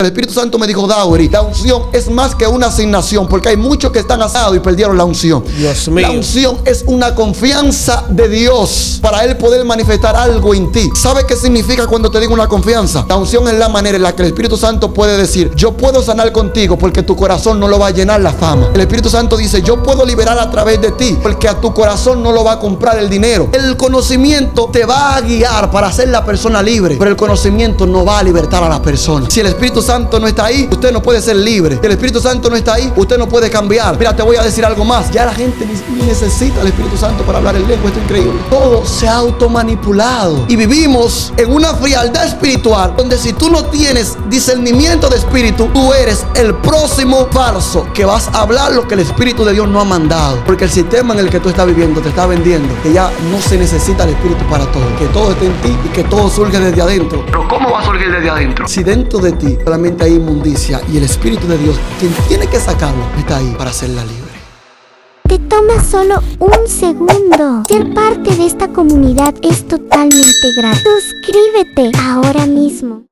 El Espíritu Santo me dijo, Dauri, la unción es más que una asignación, porque hay muchos que están asados y perdieron la unción. Dios mío. La unción es una confianza de Dios para Él poder manifestar algo en ti. ¿Sabe qué significa cuando te digo una confianza? La unción es la manera en la que el Espíritu Santo puede decir, yo puedo sanar contigo porque tu corazón no lo va a llenar la fama. El Espíritu Santo dice, yo puedo liberar a través de ti porque a tu corazón no lo va a comprar el dinero. El conocimiento te va a guiar para ser la persona libre, pero el conocimiento no va a libertar a la persona. Si el Espíritu Santo no está ahí, usted no puede ser libre. Si el Espíritu Santo no está ahí, usted no puede cambiar. Mira, te voy a decir algo más. Ya la gente ni necesita el Espíritu Santo para hablar en lengua. Esto es increíble. Todo se ha automanipulado y vivimos en una frialdad espiritual donde si tú no tienes discernimiento de espíritu, tú eres el próximo falso que vas a hablar lo que el Espíritu de Dios no ha mandado, porque el sistema en el que tú estás viviendo te está vendiendo que ya no se necesita el Espíritu para todo, que todo está en ti y que todo surge desde adentro. Pero ¿cómo va a surgir desde adentro? Si dentro de ti solamente hay inmundicia y el Espíritu de Dios, quien tiene que sacarlo, está ahí para hacerla libre. Te toma solo un segundo. Ser parte de esta comunidad es totalmente gratis. Suscríbete ahora mismo.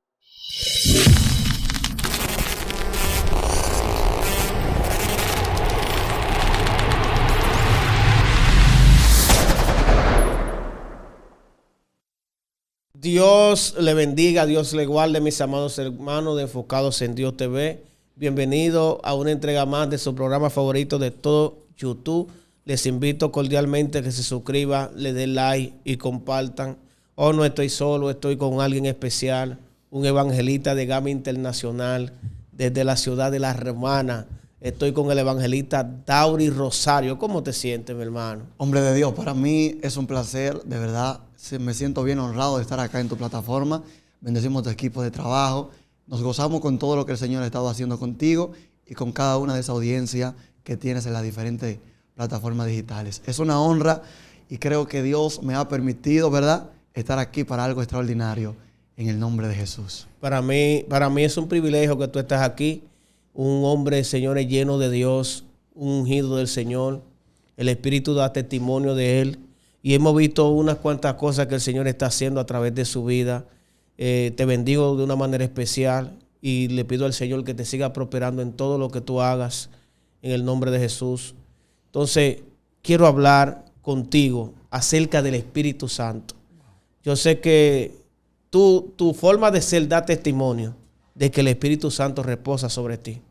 Dios le bendiga, Dios le guarde, mis amados hermanos de Enfocados en Dios TV. Bienvenido a una entrega más de su programa favorito de todo YouTube. Les invito cordialmente a que se suscriban, le den like y compartan. Hoy no estoy solo, estoy con alguien especial, un evangelista de gama internacional desde la ciudad de La Romana. Estoy con el evangelista Dauri Rosario. ¿Cómo te sientes, mi hermano? Hombre de Dios, para mí es un placer, de verdad. Me siento bien honrado de estar acá en tu plataforma. Bendecimos tu equipo de trabajo. Nos gozamos con todo lo que el Señor ha estado haciendo contigo y con cada una de esa audiencia que tienes en las diferentes plataformas digitales. Es una honra y creo que Dios me ha permitido, ¿verdad?, estar aquí para algo extraordinario en el nombre de Jesús. Para mí es un privilegio que tú estés aquí. Un hombre, Señor, lleno de Dios, un ungido del Señor. El Espíritu da testimonio de Él. Y hemos visto unas cuantas cosas que el Señor está haciendo a través de su vida. Te bendigo de una manera especial y le pido al Señor que te siga prosperando en todo lo que tú hagas en el nombre de Jesús. Entonces, quiero hablar contigo acerca del Espíritu Santo. Yo sé que tu forma de ser da testimonio de que el Espíritu Santo reposa sobre ti,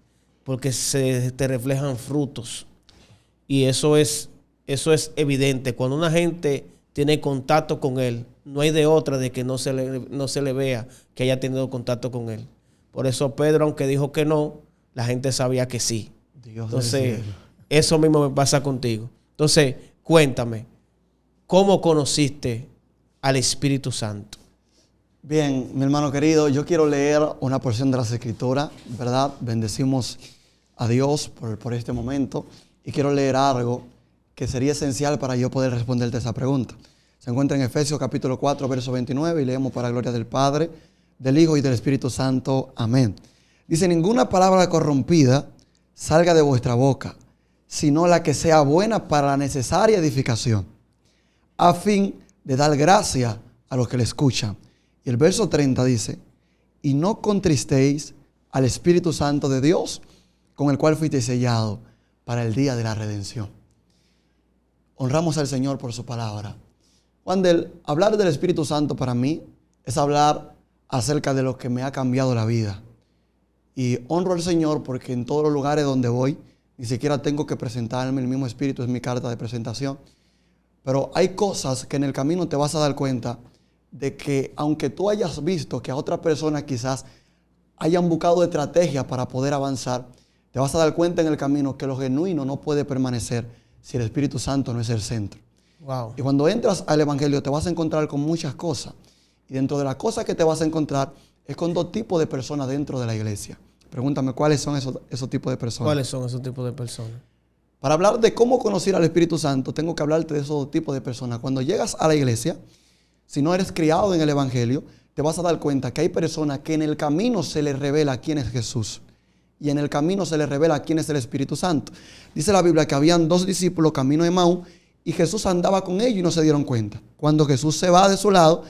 porque se te reflejan frutos. Y eso es evidente. Cuando una gente tiene contacto con Él, no hay de otra de que no se le vea que haya tenido contacto con Él. Por eso Pedro, aunque dijo que no, la gente sabía que sí. Entonces, eso mismo me pasa contigo. Entonces, cuéntame, ¿cómo conociste al Espíritu Santo? Bien, mi hermano querido, yo quiero leer una porción de las Escrituras, ¿verdad? Bendecimos a Dios por este momento y quiero leer algo que sería esencial para yo poder responderte esa pregunta. Se encuentra en Efesios capítulo 4, verso 29 y leemos para gloria del Padre, del Hijo y del Espíritu Santo. Amén. Dice, ninguna palabra corrompida salga de vuestra boca, sino la que sea buena para la necesaria edificación, a fin de dar gracia a los que le escuchan. Y el verso 30 dice, y no contristéis al Espíritu Santo de Dios, con el cual fuisteis sellados para el día de la redención. Honramos al Señor por su palabra. Wandel, hablar del Espíritu Santo para mí es hablar acerca de lo que me ha cambiado la vida. Y honro al Señor porque en todos los lugares donde voy, ni siquiera tengo que presentarme, el mismo Espíritu es mi carta de presentación. Pero hay cosas que en el camino te vas a dar cuenta de que aunque tú hayas visto que a otras personas quizás hayan buscado estrategias para poder avanzar, te vas a dar cuenta en el camino que lo genuino no puede permanecer si el Espíritu Santo no es el centro. Wow. Y cuando entras al Evangelio te vas a encontrar con muchas cosas. Y dentro de las cosas que te vas a encontrar es con dos tipos de personas dentro de la iglesia. Pregúntame, ¿cuáles son esos tipos de personas? ¿Cuáles son esos tipos de personas? Para hablar de cómo conocer al Espíritu Santo, tengo que hablarte de esos dos tipos de personas. Cuando llegas a la iglesia, si no eres criado en el Evangelio, te vas a dar cuenta que hay personas que en el camino se les revela quién es Jesús. Y en el camino se les revela quién es el Espíritu Santo. Dice la Biblia que habían dos discípulos camino de Emaús y Jesús andaba con ellos y no se dieron cuenta. Cuando Jesús se va de su lado,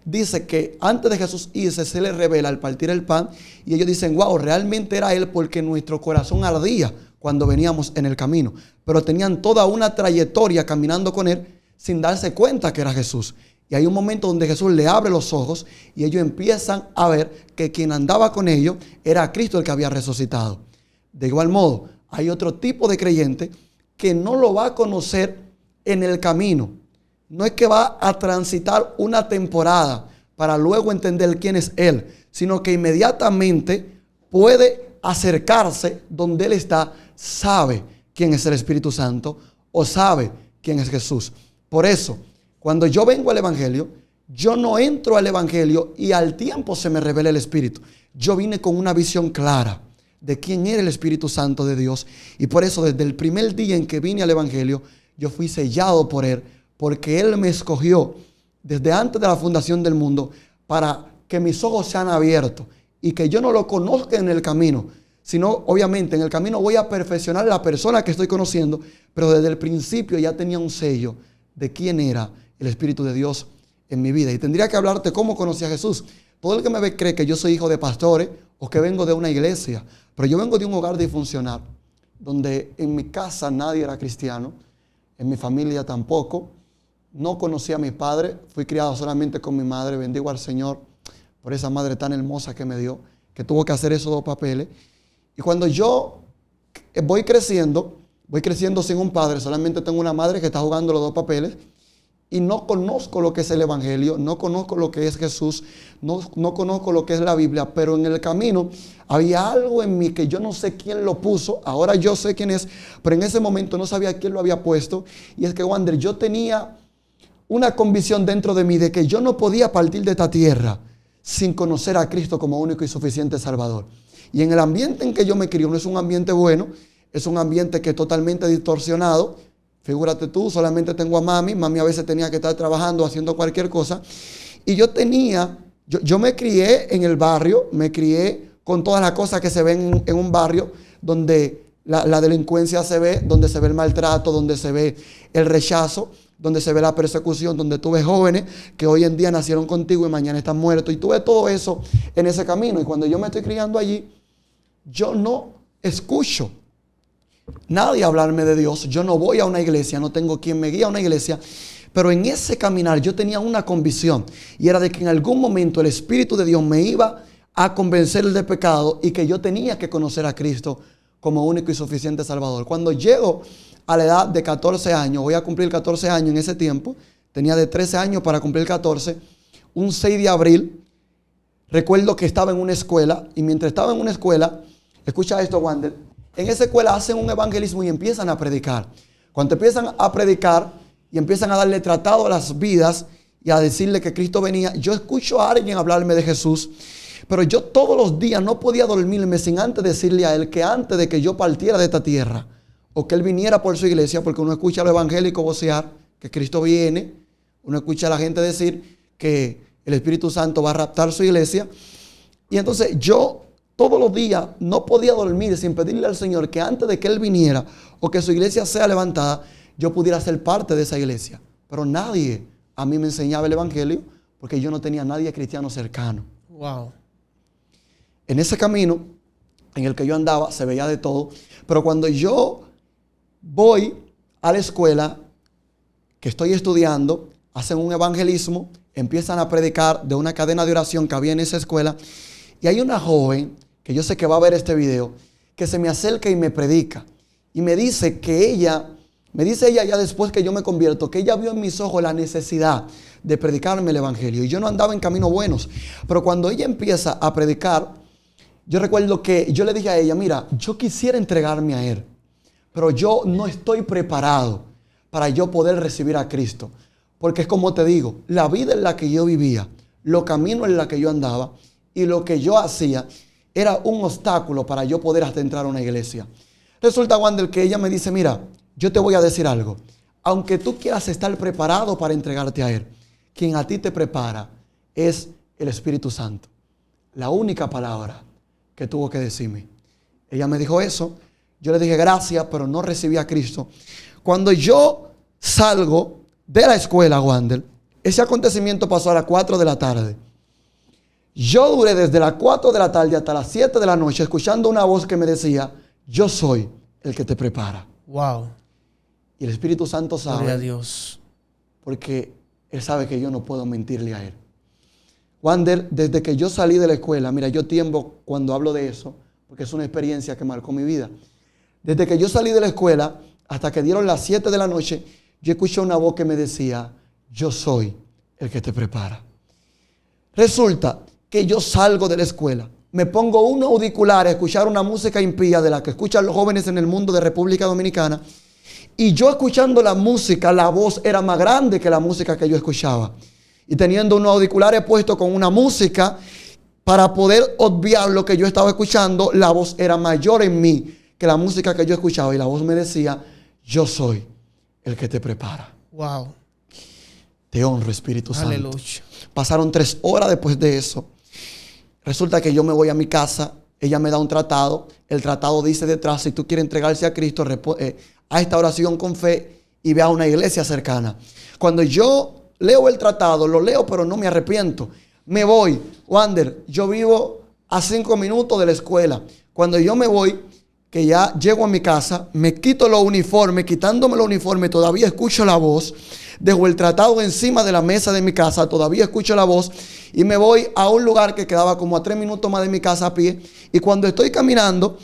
dice que antes de Jesús irse, se le revela al partir el pan y ellos dicen, wow, realmente era Él porque nuestro corazón ardía cuando veníamos en el camino. Pero tenían toda una trayectoria caminando con Él sin darse cuenta que era Jesús. Y hay un momento donde Jesús le abre los ojos y ellos empiezan a ver que quien andaba con ellos era Cristo el que había resucitado. De igual modo, hay otro tipo de creyente que no lo va a conocer en el camino. No es que va a transitar una temporada para luego entender quién es Él, sino que inmediatamente puede acercarse donde Él está, sabe quién es el Espíritu Santo o sabe quién es Jesús. Por eso, cuando yo vengo al Evangelio, yo no entro al Evangelio y al tiempo se me revela el Espíritu. Yo vine con una visión clara de quién era el Espíritu Santo de Dios. Y por eso desde el primer día en que vine al Evangelio, yo fui sellado por Él, porque Él me escogió desde antes de la fundación del mundo para que mis ojos sean abiertos y que yo no lo conozca en el camino, sino obviamente en el camino voy a perfeccionar la persona que estoy conociendo, pero desde el principio ya tenía un sello de quién era el Espíritu de Dios en mi vida. Y tendría que hablarte cómo conocí a Jesús. Todo el que me ve cree que yo soy hijo de pastores o que vengo de una iglesia, pero yo vengo de un hogar disfuncional, donde en mi casa nadie era cristiano, en mi familia tampoco. No conocí a mis padres, fui criado solamente con mi madre. Bendigo al Señor por esa madre tan hermosa que me dio, que tuvo que hacer esos 2 papeles. Y cuando yo voy creciendo sin un padre, solamente tengo una madre que está jugando los 2 papeles y no conozco lo que es el Evangelio, no conozco lo que es Jesús, no conozco lo que es la Biblia, pero en el camino había algo en mí que yo no sé quién lo puso, ahora yo sé quién es, pero en ese momento no sabía quién lo había puesto. Y es que, Wander, yo tenía una convicción dentro de mí de que yo no podía partir de esta tierra sin conocer a Cristo como único y suficiente Salvador. Y en el ambiente en que yo me crié no es un ambiente bueno, es un ambiente que es totalmente distorsionado. Figúrate tú, solamente tengo a mami a veces tenía que estar trabajando, haciendo cualquier cosa. Y yo me crié en el barrio, me crié con todas las cosas que se ven en un barrio donde la delincuencia se ve, donde se ve el maltrato, donde se ve el rechazo, donde se ve la persecución, donde tú ves jóvenes que hoy en día nacieron contigo y mañana están muertos. Y tú ves todo eso en ese camino. Y cuando yo me estoy criando allí, yo no escucho nadie hablarme de Dios. Yo no voy a una iglesia, no tengo quien me guíe a una iglesia. Pero en ese caminar yo tenía una convicción, y era de que en algún momento el Espíritu de Dios me iba a convencer de pecado y que yo tenía que conocer a Cristo como único y suficiente Salvador. Cuando llego a la edad de 14 años, voy a cumplir 14 años en ese tiempo, tenía de 13 años para cumplir 14, un 6 de abril, recuerdo que estaba en una escuela, y mientras estaba en una escuela, escucha esto, Wander, en esa escuela hacen un evangelismo y empiezan a predicar. Cuando empiezan a predicar y empiezan a darle tratado a las vidas y a decirle que Cristo venía, yo escucho a alguien hablarme de Jesús, pero yo todos los días no podía dormirme sin antes decirle a Él que antes de que yo partiera de esta tierra o que Él viniera por su iglesia, porque uno escucha a los evangélicos vocear que Cristo viene, uno escucha a la gente decir que el Espíritu Santo va a raptar su iglesia, y entonces yo todos los días no podía dormir sin pedirle al Señor que antes de que Él viniera o que su iglesia sea levantada, yo pudiera ser parte de esa iglesia. Pero nadie a mí me enseñaba el evangelio porque yo no tenía a nadie cristiano cercano. Wow. En ese camino en el que yo andaba se veía de todo, pero cuando yo voy a la escuela que estoy estudiando, hacen un evangelismo, empiezan a predicar de una cadena de oración que había en esa escuela, y hay una joven que yo sé que va a ver este video, que se me acerca y me predica. Y me dice ella ya después que yo me convierto, que ella vio en mis ojos la necesidad de predicarme el evangelio. Y yo no andaba en caminos buenos. Pero cuando ella empieza a predicar, yo recuerdo que yo le dije a ella, mira, yo quisiera entregarme a Él, pero yo no estoy preparado para yo poder recibir a Cristo. Porque es como te digo, la vida en la que yo vivía, los caminos en los que yo andaba y lo que yo hacía era un obstáculo para yo poder hasta entrar a una iglesia. Resulta, Wander, que ella me dice, mira, yo te voy a decir algo. Aunque tú quieras estar preparado para entregarte a Él, quien a ti te prepara es el Espíritu Santo. La única palabra que tuvo que decirme. Ella me dijo eso. Yo le dije gracias, pero no recibí a Cristo. Cuando yo salgo de la escuela, Wander, Ese acontecimiento pasó a las 4 de la tarde. Yo duré desde las 4 de la tarde hasta las 7 de la noche escuchando una voz que me decía, yo soy el que te prepara. Wow. Y el Espíritu Santo Gloria a sabe, Dios. porque Él sabe que yo no puedo mentirle a Él. Wander, desde que yo salí de la escuela, mira, yo tiemblo cuando hablo de eso, porque es una experiencia que marcó mi vida. Desde que yo salí de la escuela hasta que dieron las 7 de la noche, yo escuché una voz que me decía, yo soy el que te prepara. Resulta que yo salgo de la escuela, me pongo unos auriculares a escuchar una música impía de la que escuchan los jóvenes en el mundo de República Dominicana, y yo escuchando la música, la voz era más grande que la música que yo escuchaba. Y teniendo unos auriculares puestos con una música, para poder obviar lo que yo estaba escuchando, la voz era mayor en mí que la música que yo escuchaba. Y la voz me decía, yo soy el que te prepara. Wow. Te honro, Espíritu Santo. Aleluya. Pasaron 3 horas después de eso. Resulta que yo me voy a mi casa. Ella me da un tratado. El tratado dice detrás, si tú quieres entregarse a Cristo, a esta oración con fe y ve a una iglesia cercana. Cuando yo leo el tratado, lo leo, pero no me arrepiento. Me voy. Wander, yo vivo a 5 minutos de la escuela. Cuando yo me voy, que ya llego a mi casa, me quito los uniformes, quitándome los uniformes, todavía escucho la voz. Dejo el tratado encima de la mesa de mi casa, todavía escucho la voz y me voy a un lugar que quedaba como a 3 minutos más de mi casa a pie. Y cuando estoy caminando,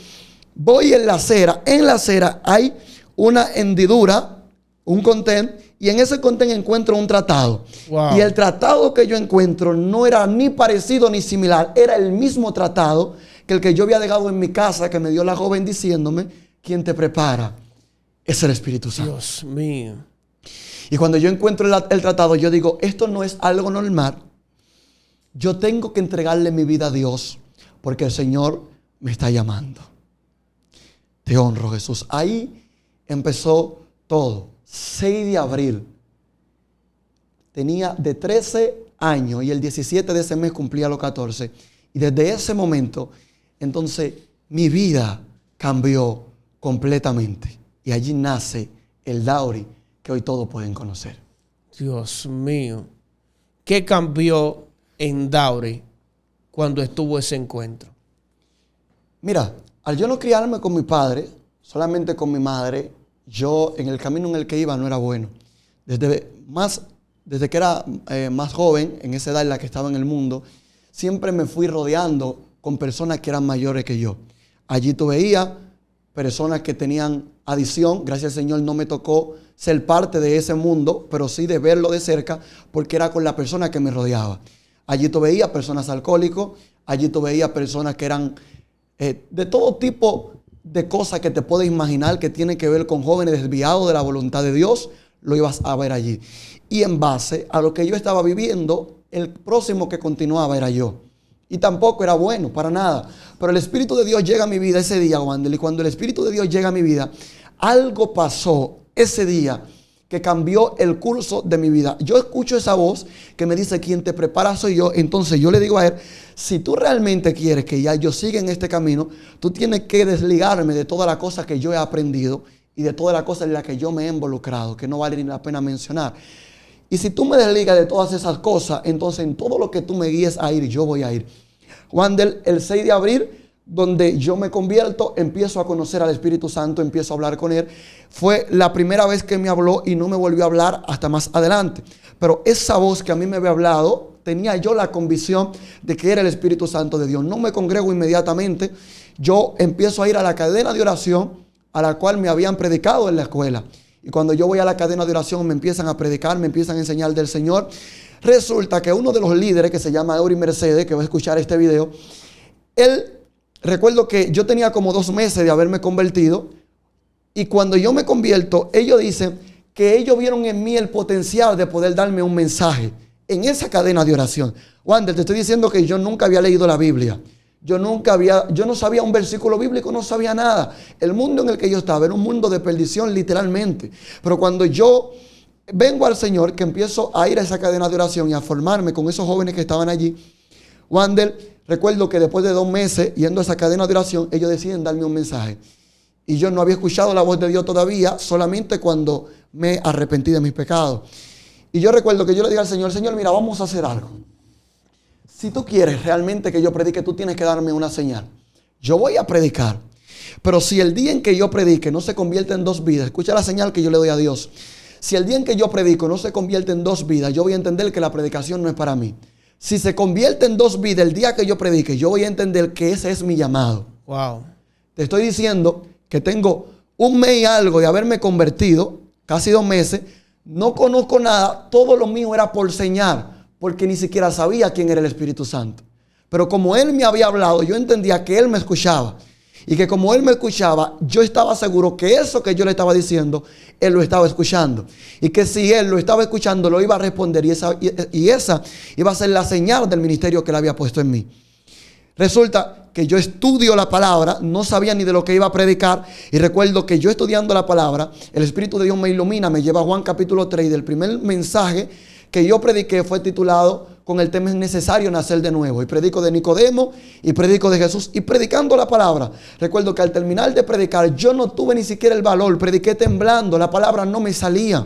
voy en la acera. En la acera hay una hendidura, un contén, y en ese contén encuentro un tratado. Wow. Y el tratado que yo encuentro no era ni parecido ni similar, era el mismo tratado que el que yo había dejado en mi casa, que me dio la joven diciéndome, quien te prepara es el Espíritu Santo. Dios mío. Y cuando yo encuentro el tratado, yo digo, esto no es algo normal. Yo tengo que entregarle mi vida a Dios, porque el Señor me está llamando. Te honro, Jesús. Ahí empezó todo. 6 de abril. Tenía de 13 años y el 17 de ese mes cumplía los 14. Y desde ese momento, entonces, mi vida cambió completamente. Y allí nace el Dauri que hoy todos pueden conocer. Dios mío. ¿Qué cambió en Dauri cuando estuvo ese encuentro? Mira, al yo no criarme con mi padre, solamente con mi madre, yo en el camino en el que iba no era bueno. Desde que era más joven, en esa edad en la que estaba en el mundo, siempre me fui rodeando con personas que eran mayores que yo. Allí tú veías personas que tenían adicción. Gracias al Señor no me tocó ser parte de ese mundo, pero sí de verlo de cerca, porque era con la persona que me rodeaba. Allí tú veías personas alcohólicos, allí tú veías personas que eran de todo tipo de cosas que te puedes imaginar que tienen que ver con jóvenes desviados de la voluntad de Dios, lo ibas a ver allí. Y en base a lo que yo estaba viviendo, el próximo que continuaba era yo. Y tampoco era bueno, para nada. Pero el Espíritu de Dios llega a mi vida ese día, Wander. Y cuando el Espíritu de Dios llega a mi vida, algo pasó ese día que cambió el curso de mi vida. Yo escucho esa voz que me dice, quien te prepara soy yo. Entonces yo le digo a él, si tú realmente quieres que ya yo siga en este camino, tú tienes que desligarme de todas las cosas que yo he aprendido y de todas las cosas en las que yo me he involucrado, que no vale ni la pena mencionar. Y si tú me desligas de todas esas cosas, entonces en todo lo que tú me guíes a ir, yo voy a ir. Wander, el 6 de abril, donde yo me convierto, empiezo a conocer al Espíritu Santo, empiezo a hablar con Él. Fue la primera vez que me habló y no me volvió a hablar hasta más adelante. Pero esa voz que a mí me había hablado, tenía yo la convicción de que era el Espíritu Santo de Dios. No me congrego inmediatamente. Yo empiezo a ir a la cadena de oración a la cual me habían predicado en la escuela. Y cuando yo voy a la cadena de oración me empiezan a predicar, me empiezan a enseñar del Señor. Resulta que uno de los líderes, que se llama Eury Mercedes, que va a escuchar este video, él, recuerdo que yo tenía como 2 meses de haberme convertido. Y cuando yo me convierto, ellos dicen que ellos vieron en mí el potencial de poder darme un mensaje en esa cadena de oración. Wander, te estoy diciendo que yo nunca había leído la Biblia. Yo no sabía un versículo bíblico, no sabía nada. El mundo en el que yo estaba era un mundo de perdición, literalmente. Pero cuando yo vengo al Señor, que empiezo a ir a esa cadena de oración y a formarme con esos jóvenes que estaban allí, Wander, recuerdo que después de 2 meses yendo a esa cadena de oración, ellos deciden darme un mensaje. Y yo no había escuchado la voz de Dios todavía, solamente cuando me arrepentí de mis pecados. Y yo recuerdo que yo le dije al Señor, Señor, mira, vamos a hacer algo. Si tú quieres realmente que yo predique, tú tienes que darme una señal. Yo voy a predicar. Pero si el día en que yo predique no se convierte en 2 vidas, escucha la señal que yo le doy a Dios. Si el día en que yo predico no se convierte en 2 vidas, yo voy a entender que la predicación no es para mí. Si se convierte en 2 vidas el día que yo predique, yo voy a entender que ese es mi llamado. Wow. Te estoy diciendo que tengo 1 mes y algo de haberme convertido, casi 2 meses. No conozco nada, todo lo mío era por señal, porque ni siquiera sabía quién era el Espíritu Santo. Pero como Él me había hablado, yo entendía que Él me escuchaba. Y que como Él me escuchaba, yo estaba seguro que eso que yo le estaba diciendo, Él lo estaba escuchando. Y que si Él lo estaba escuchando, lo iba a responder. Y esa iba a ser la señal del ministerio que Él había puesto en mí. Resulta que yo estudio la palabra, no sabía ni de lo que iba a predicar. Y recuerdo que yo estudiando la palabra, el Espíritu de Dios me ilumina, me lleva a Juan capítulo 3. Y del primer mensaje que yo prediqué fue titulado con el tema: es necesario nacer de nuevo. Y predico de Nicodemo y predico de Jesús. Y predicando la palabra, recuerdo que al terminar de predicar, yo no tuve ni siquiera el valor. Prediqué temblando, la palabra no me salía.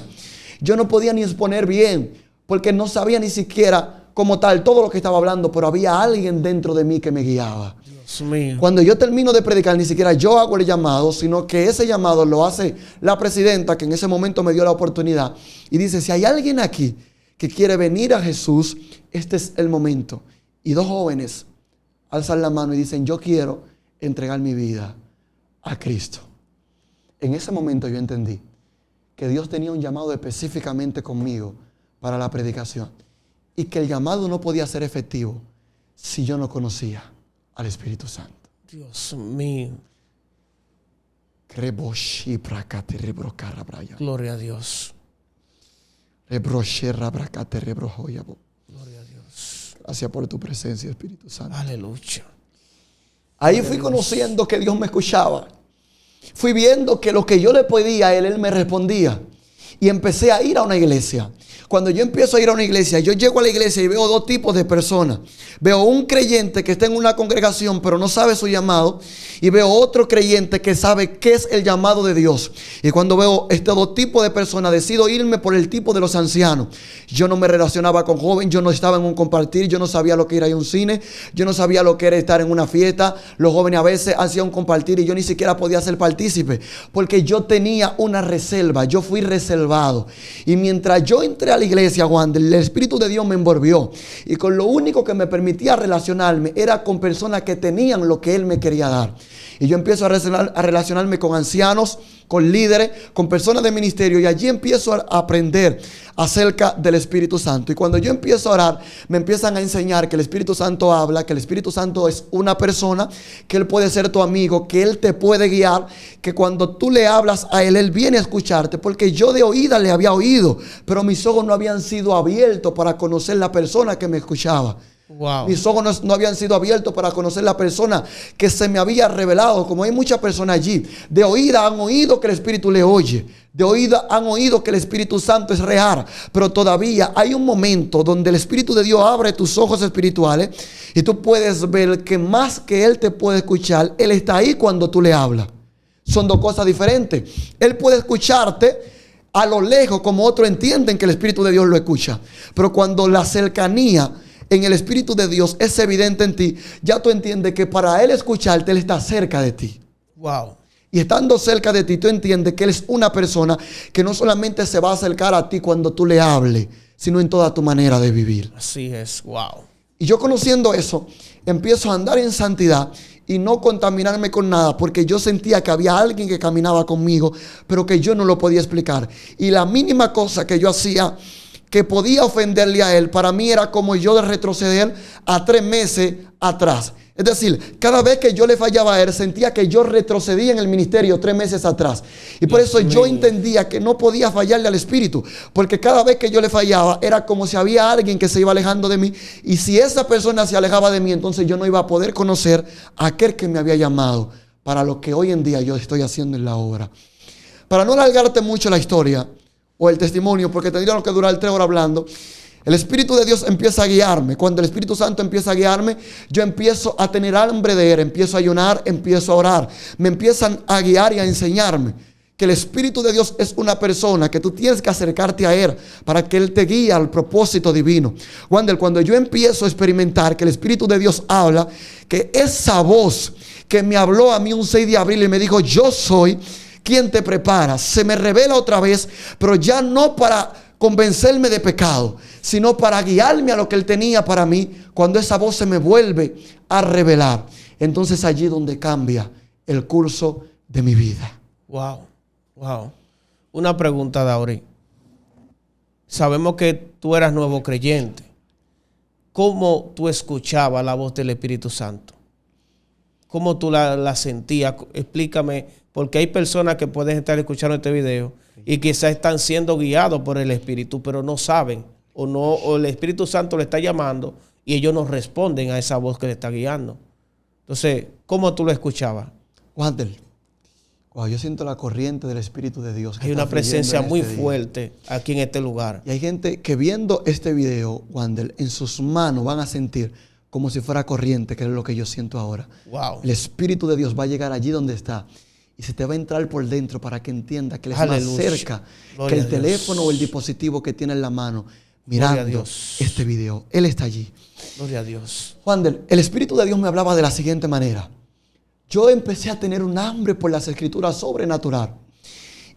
Yo no podía ni exponer bien, porque no sabía ni siquiera como tal todo lo que estaba hablando, pero había alguien dentro de mí que me guiaba. Dios mío. Cuando yo termino de predicar, ni siquiera yo hago el llamado, sino que ese llamado lo hace la presidenta, que en ese momento me dio la oportunidad, y dice: si hay alguien aquí que quiere venir a Jesús, este es el momento. Y 2 jóvenes alzan la mano y dicen: yo quiero entregar mi vida a Cristo. En ese momento yo entendí que Dios tenía un llamado específicamente conmigo para la predicación, y que el llamado no podía ser efectivo si yo no conocía al Espíritu Santo. Dios mío. Gloria a Dios. Gloria Gloria a Dios. Gracias por tu presencia, Espíritu Santo. Aleluya. Ahí fui conociendo que Dios me escuchaba. Fui viendo que lo que yo le pedía a Él me respondía. Y empecé a ir a una iglesia. Cuando yo empiezo a ir a una iglesia, yo llego a la iglesia y veo 2 tipos de personas. Veo un creyente que está en una congregación pero no sabe su llamado. Y veo otro creyente que sabe qué es el llamado de Dios. Y cuando veo estos 2 tipos de personas, decido irme por el tipo de los ancianos. Yo no me relacionaba con jóvenes, yo no estaba en un compartir, yo no sabía lo que era ir a un cine, yo no sabía lo que era estar en una fiesta. Los jóvenes a veces hacían un compartir y yo ni siquiera podía ser partícipe, porque yo tenía una reserva, yo fui reservado. Y mientras yo entré a la iglesia, Juan, el Espíritu de Dios me envolvió. Y con lo único que me permitía relacionarme era con personas que tenían lo que Él me quería dar. Y yo empiezo a relacionarme con ancianos, con líderes, con personas de ministerio. Y allí empiezo a aprender acerca del Espíritu Santo. Y cuando yo empiezo a orar, me empiezan a enseñar que el Espíritu Santo habla, que el Espíritu Santo es una persona, que Él puede ser tu amigo, que Él te puede guiar, que cuando tú le hablas a Él, Él viene a escucharte. Porque yo de oída le había oído, pero mis ojos no habían sido abiertos para conocer la persona que me escuchaba. Wow. Mis ojos no habían sido abiertos para conocer la persona que se me había revelado. Como hay muchas personas allí, de oída han oído que el Espíritu le oye, de oída han oído que el Espíritu Santo es real, pero todavía hay un momento donde el Espíritu de Dios abre tus ojos espirituales y tú puedes ver que más que Él te puede escuchar, Él está ahí cuando tú le hablas. Son 2 cosas diferentes. Él puede escucharte a lo lejos, como otros entienden que el Espíritu de Dios lo escucha, pero cuando la cercanía en el Espíritu de Dios es evidente en ti, ya tú entiendes que para Él escucharte, Él está cerca de ti. Wow. Y estando cerca de ti, tú entiendes que Él es una persona que no solamente se va a acercar a ti cuando tú le hables, sino en toda tu manera de vivir. Así es. Wow. Y yo, conociendo eso, empiezo a andar en santidad y no contaminarme con nada, porque yo sentía que había alguien que caminaba conmigo, pero que yo no lo podía explicar. Y la mínima cosa que yo hacía que podía ofenderle a Él, para mí era como yo de retroceder a 3 meses atrás. Es decir, cada vez que yo le fallaba a Él, sentía que yo retrocedía en el ministerio 3 meses atrás. Y por eso yo entendía que no podía fallarle al Espíritu, porque cada vez que yo le fallaba, era como si había alguien que se iba alejando de mí. Y si esa persona se alejaba de mí, entonces yo no iba a poder conocer a aquel que me había llamado para lo que hoy en día yo estoy haciendo en la obra. Para no alargarte mucho la historia o el testimonio, porque tendríamos que durar 3 horas hablando, el Espíritu de Dios empieza a guiarme. Cuando el Espíritu Santo empieza a guiarme, yo empiezo a tener hambre de Él, empiezo a ayunar, empiezo a orar. Me empiezan a guiar y a enseñarme. que el Espíritu de Dios es una persona que tú tienes que acercarte a Él para que Él te guíe al propósito divino. Wander, cuando yo empiezo a experimentar que el Espíritu de Dios habla, que esa voz que me habló a mí un 6 de abril y me dijo, yo soy quien te prepara, se me revela otra vez, pero ya no para convencerme de pecado, sino para guiarme a lo que Él tenía para mí. Cuando esa voz se me vuelve a revelar, entonces allí donde cambia el curso de mi vida. Wow. Una pregunta, Dauri. Sabemos que tú eras nuevo creyente. ¿Cómo tú escuchabas la voz del Espíritu Santo? ¿Cómo tú la sentías? Explícame, porque hay personas que pueden estar escuchando este video y quizás están siendo guiados por el Espíritu, pero no saben o el Espíritu Santo le está llamando y ellos no responden a esa voz que le está guiando. Entonces, ¿cómo tú lo escuchabas? Wander, wow, yo siento la corriente del Espíritu de Dios. Hay una presencia muy fuerte aquí en este lugar. Y hay gente que viendo este video, Wander, en sus manos van a sentir como si fuera corriente, que es lo que yo siento ahora. Wow. El Espíritu de Dios va a llegar allí donde está y se te va a entrar por dentro para que entienda que Él es Aleluya. más cerca Gloria que el a Dios. teléfono o el dispositivo que tiene en la mano mirando este video. Él está allí. Gloria a Dios. Wander, el Espíritu de Dios me hablaba de la siguiente manera. Yo empecé a tener un hambre por las Escrituras sobrenatural.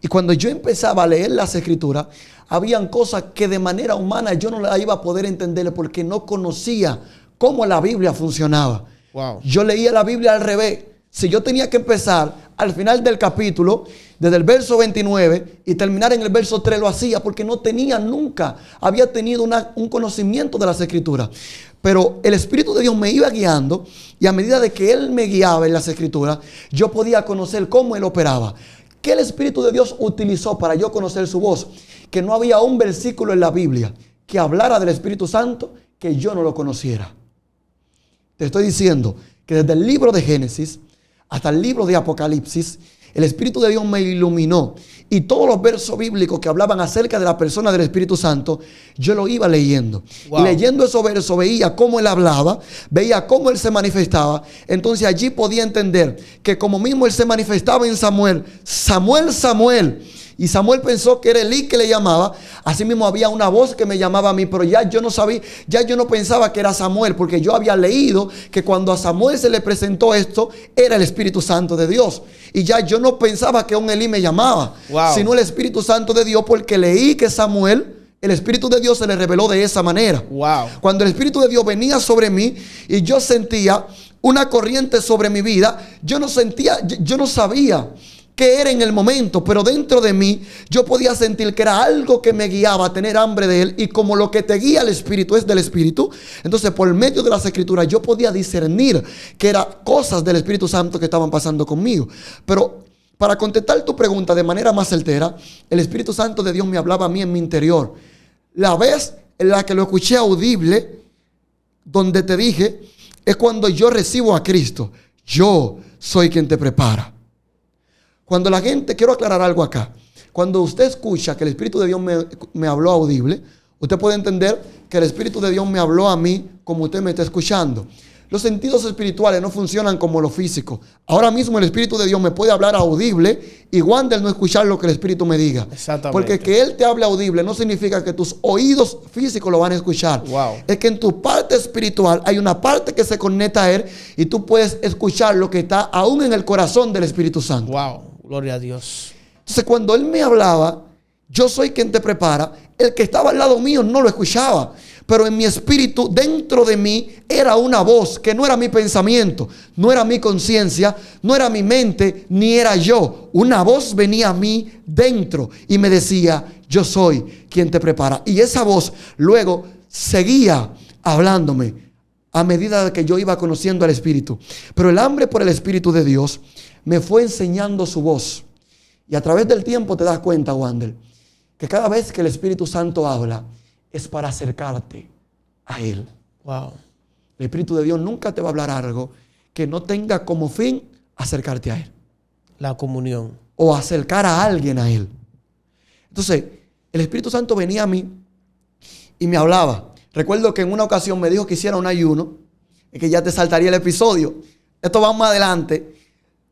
Y cuando yo empezaba a leer las Escrituras, habían cosas que de manera humana yo no las iba a poder entender porque no conocía cómo la Biblia funcionaba. Wow. Yo leía la Biblia al revés. Si yo tenía que empezar al final del capítulo, desde el verso 29 y terminar en el verso 3, lo hacía porque nunca había tenido un conocimiento de las Escrituras. Pero el Espíritu de Dios me iba guiando y a medida de que Él me guiaba en las Escrituras, yo podía conocer cómo Él operaba. ¿Qué el Espíritu de Dios utilizó para yo conocer su voz? Que no había un versículo en la Biblia que hablara del Espíritu Santo que yo no lo conociera. Te estoy diciendo que desde el libro de Génesis hasta el libro de Apocalipsis, el Espíritu de Dios me iluminó y todos los versos bíblicos que hablaban acerca de la persona del Espíritu Santo, yo lo iba leyendo. Wow. Y leyendo esos versos veía cómo Él hablaba, veía cómo Él se manifestaba. Entonces allí podía entender que como mismo Él se manifestaba en Samuel, Samuel. Y Samuel pensó que era Elí que le llamaba. Asimismo había una voz que me llamaba a mí, pero ya yo no sabía, ya yo no pensaba que era Samuel, porque yo había leído que cuando a Samuel se le presentó esto, era el Espíritu Santo de Dios. Y ya yo no pensaba que un Elí me llamaba, sino el Espíritu Santo de Dios, porque leí que Samuel, el Espíritu de Dios se le reveló de esa manera. Cuando el Espíritu de Dios venía sobre mí y yo sentía una corriente sobre mi vida, yo no sabía qué era en el momento, pero dentro de mí yo podía sentir que era algo que me guiaba a tener hambre de Él. Y como lo que te guía al Espíritu es del Espíritu, entonces por medio de las Escrituras yo podía discernir que eran cosas del Espíritu Santo que estaban pasando conmigo. Pero para contestar tu pregunta de manera más certera, el Espíritu Santo de Dios me hablaba a mí en mi interior. La vez en la que lo escuché audible, donde te dije, es cuando yo recibo a Cristo. Yo soy quien te prepara. Cuando la gente, quiero aclarar algo acá. Cuando usted escucha que el Espíritu de Dios me habló audible, usted puede entender que el Espíritu de Dios me habló a mí como usted me está escuchando. Los sentidos espirituales no funcionan como lo físico. Ahora mismo el Espíritu de Dios me puede hablar audible y Wander no escuchar lo que el Espíritu me diga. Exactamente. Porque que Él te hable audible no significa que tus oídos físicos lo van a escuchar. Es que en tu parte espiritual hay una parte que se conecta a Él y tú puedes escuchar lo que está aún en el corazón del Espíritu Santo. Gloria a Dios. Entonces cuando Él me hablaba, yo soy quien te prepara, el que estaba al lado mío no lo escuchaba. Pero en mi espíritu, dentro de mí, era una voz que no era mi pensamiento, no era mi conciencia, no era mi mente, ni era yo. Una voz venía a mí dentro y me decía, yo soy quien te prepara. Y esa voz luego seguía hablándome a medida de que yo iba conociendo al Espíritu. Pero el hambre por el Espíritu de Dios me fue enseñando su voz. Y a través del tiempo te das cuenta, Wander, que cada vez que el Espíritu Santo habla, es para acercarte a Él. El Espíritu de Dios nunca te va a hablar algo que no tenga como fin acercarte a Él. La comunión. O acercar a alguien a Él. Entonces, el Espíritu Santo venía a mí y me hablaba. Recuerdo que en una ocasión me dijo que hiciera un ayuno, y que ya te saltaría el episodio. Esto va más adelante.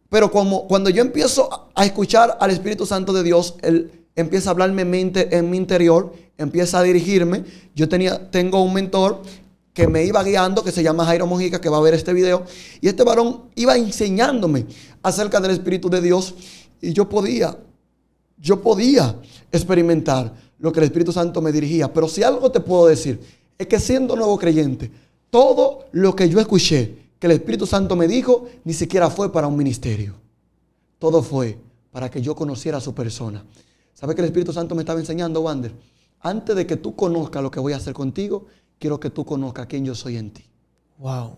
Pero cuando yo empiezo a escuchar al Espíritu Santo de Dios. Él empieza a hablarme en mi interior, empieza a dirigirme. Tengo un mentor que me iba guiando, que se llama Jairo Mojica, que va a ver este video. Y este varón iba enseñándome acerca del Espíritu de Dios. Y yo podía experimentar lo que el Espíritu Santo me dirigía. Pero si algo te puedo decir, es que siendo nuevo creyente, todo lo que yo escuché que el Espíritu Santo me dijo, ni siquiera fue para un ministerio. Todo fue para que yo conociera a su persona. ¿Sabes qué el Espíritu Santo me estaba enseñando, Wander? Antes de que tú conozcas lo que voy a hacer contigo, quiero que tú conozcas quién yo soy en ti. Wow.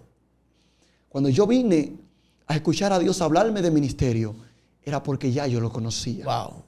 Cuando yo vine a escuchar a Dios hablarme de ministerio, era porque ya yo lo conocía. Wow.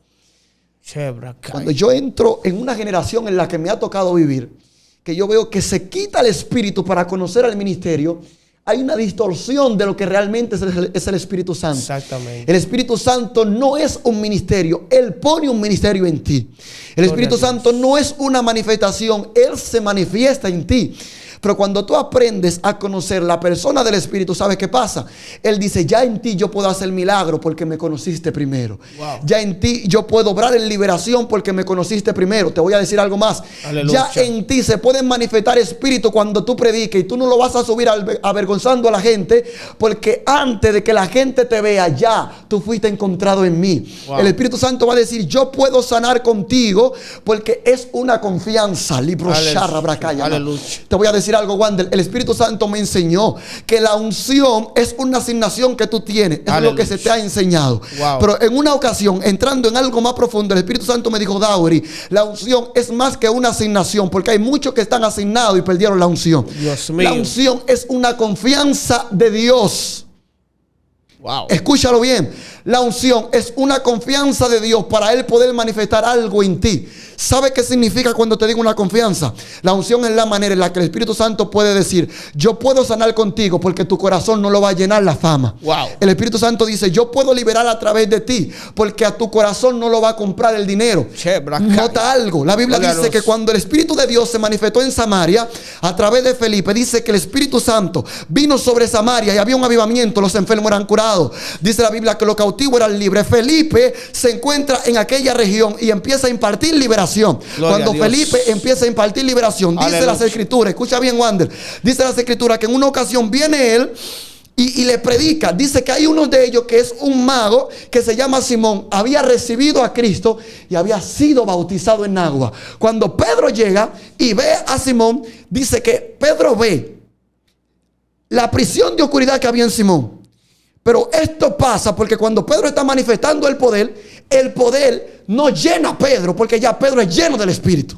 Cuando yo entro en una generación en la que me ha tocado vivir, que yo veo que se quita el espíritu para conocer al ministerio, hay una distorsión de lo que realmente es el Espíritu Santo. Exactamente. El Espíritu Santo no es un ministerio. Él pone un ministerio en ti. El Espíritu Santo no es una manifestación. Él se manifiesta en ti. Pero cuando tú aprendes a conocer la persona del Espíritu, ¿sabes qué pasa? Él dice, ya en ti yo puedo hacer milagro porque me conociste primero. Wow. Ya en ti yo puedo obrar en liberación porque me conociste primero. Te voy a decir algo más. Aleluya. Ya en ti se pueden manifestar espíritu cuando tú prediques, y tú no lo vas a subir avergonzando a la gente, porque antes de que la gente te vea, ya tú fuiste encontrado en mí. Wow. El Espíritu Santo va a decir, yo puedo sanar contigo porque es una confianza. Libro Sharra Bracaya. Aleluya. Te voy a decir algo, Wander. El Espíritu Santo me enseñó que la unción es una asignación que tú tienes. Es lo que se te ha enseñado. Wow. Pero en una ocasión, entrando en algo más profundo, el Espíritu Santo me dijo, Dowry, la unción es más que una asignación, porque hay muchos que están asignados y perdieron la unción. Dios mío. La unción es una confianza de Dios. Wow. Escúchalo bien. La unción es una confianza de Dios para Él poder manifestar algo en ti. ¿Sabe qué significa cuando te digo una confianza? La unción es la manera en la que el Espíritu Santo puede decir, yo puedo sanar contigo porque tu corazón no lo va a llenar la fama. Wow. El Espíritu Santo dice, yo puedo liberar a través de ti porque a tu corazón no lo va a comprar el dinero. Nota algo. La Biblia dice que cuando el Espíritu de Dios se manifestó en Samaria, a través de Felipe, dice que el Espíritu Santo vino sobre Samaria y había un avivamiento, los enfermos eran curados. Dice la Biblia que los cautivos eran libres. Felipe se encuentra en aquella región y empieza a impartir liberación. Cuando Felipe empieza a impartir liberación, dice las Escrituras, escucha bien, Wander, dice las Escrituras que en una ocasión viene él y le predica. Dice que hay uno de ellos que es un mago que se llama Simón. Había recibido a Cristo y había sido bautizado en agua. Cuando Pedro llega y ve a Simón, dice que Pedro ve la prisión de oscuridad que había en Simón. Pero esto pasa porque cuando Pedro está manifestando el poder no llena a Pedro, porque ya Pedro es lleno del Espíritu.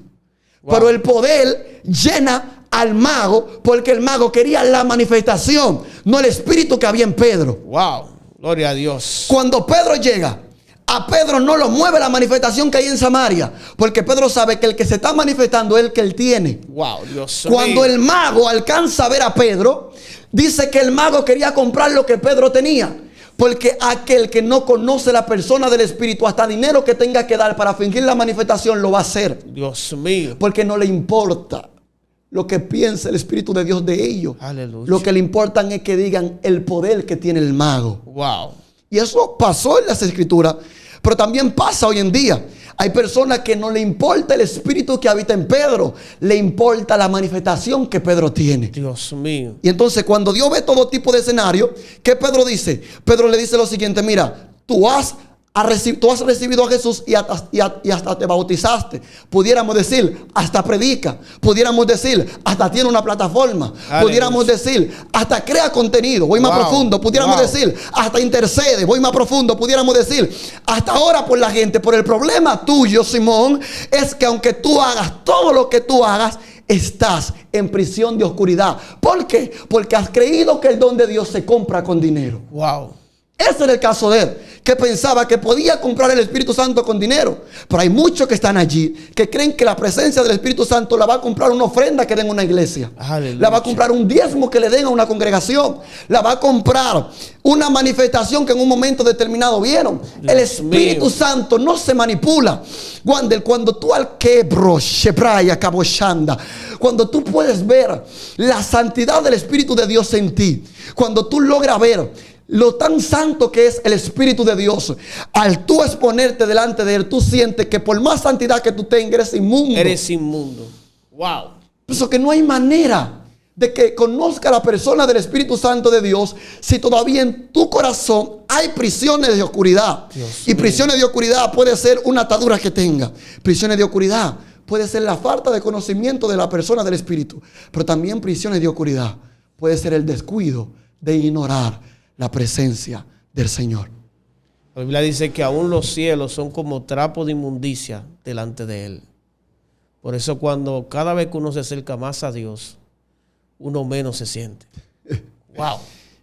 Wow. Pero el poder llena al mago, porque el mago quería la manifestación, no el Espíritu que había en Pedro. Wow, gloria a Dios. Cuando Pedro llega, a Pedro no lo mueve la manifestación que hay en Samaria, porque Pedro sabe que el que se está manifestando es el que él tiene. Wow, Dios. Cuando el mago alcanza a ver a Pedro, dice que el mago quería comprar lo que Pedro tenía. Porque aquel que no conoce la persona del Espíritu, hasta dinero que tenga que dar para fingir la manifestación lo va a hacer. Dios mío. Porque no le importa lo que piense el Espíritu de Dios de ellos. Aleluya. Lo que le importa es que digan el poder que tiene el mago. Wow. Y eso pasó en las Escrituras, pero también pasa hoy en día. Hay personas que no le importa el Espíritu que habita en Pedro, le importa la manifestación que Pedro tiene. Dios mío. Y entonces cuando Dios ve todo tipo de escenario, ¿qué Pedro dice? Pedro le dice lo siguiente: mira, tú has recibido a Jesús y hasta te bautizaste. Pudiéramos decir, hasta predica. Pudiéramos decir, hasta tiene una plataforma. Aleluya. Pudiéramos decir, hasta crea contenido. Voy más profundo. Pudiéramos decir, hasta intercede. Voy más profundo. Pudiéramos decir, hasta ora por la gente. Pero el problema tuyo, Simón, es que aunque tú hagas todo lo que tú hagas, estás en prisión de oscuridad. ¿Por qué? Porque has creído que el don de Dios se compra con dinero. Wow. Ese era el caso de él, que pensaba que podía comprar el Espíritu Santo con dinero. Pero hay muchos que están allí que creen que la presencia del Espíritu Santo la va a comprar una ofrenda que den a una iglesia. Aleluya. La va a comprar un diezmo que le den a una congregación. La va a comprar una manifestación que en un momento determinado vieron. Dios el Espíritu mío. Santo no se manipula. Cuando tú al quebro, shebraya, caboshanda, cuando tú puedes ver la santidad del Espíritu de Dios en ti, cuando tú logras ver lo tan santo que es el Espíritu de Dios, al tú exponerte delante de Él, tú sientes que por más santidad que tú tengas, eres inmundo. Eres inmundo. Wow. Pienso que no hay manera de que conozca la persona del Espíritu Santo de Dios si todavía en tu corazón hay prisiones de oscuridad. Y prisiones de oscuridad puede ser una atadura que tenga. Prisiones de oscuridad puede ser la falta de conocimiento de la persona del Espíritu. Pero también prisiones de oscuridad puede ser el descuido de ignorar la presencia del Señor. La Biblia dice que aún los cielos son como trapos de inmundicia delante de Él. Por eso cada vez que uno se acerca más a Dios, uno menos se siente. Wow.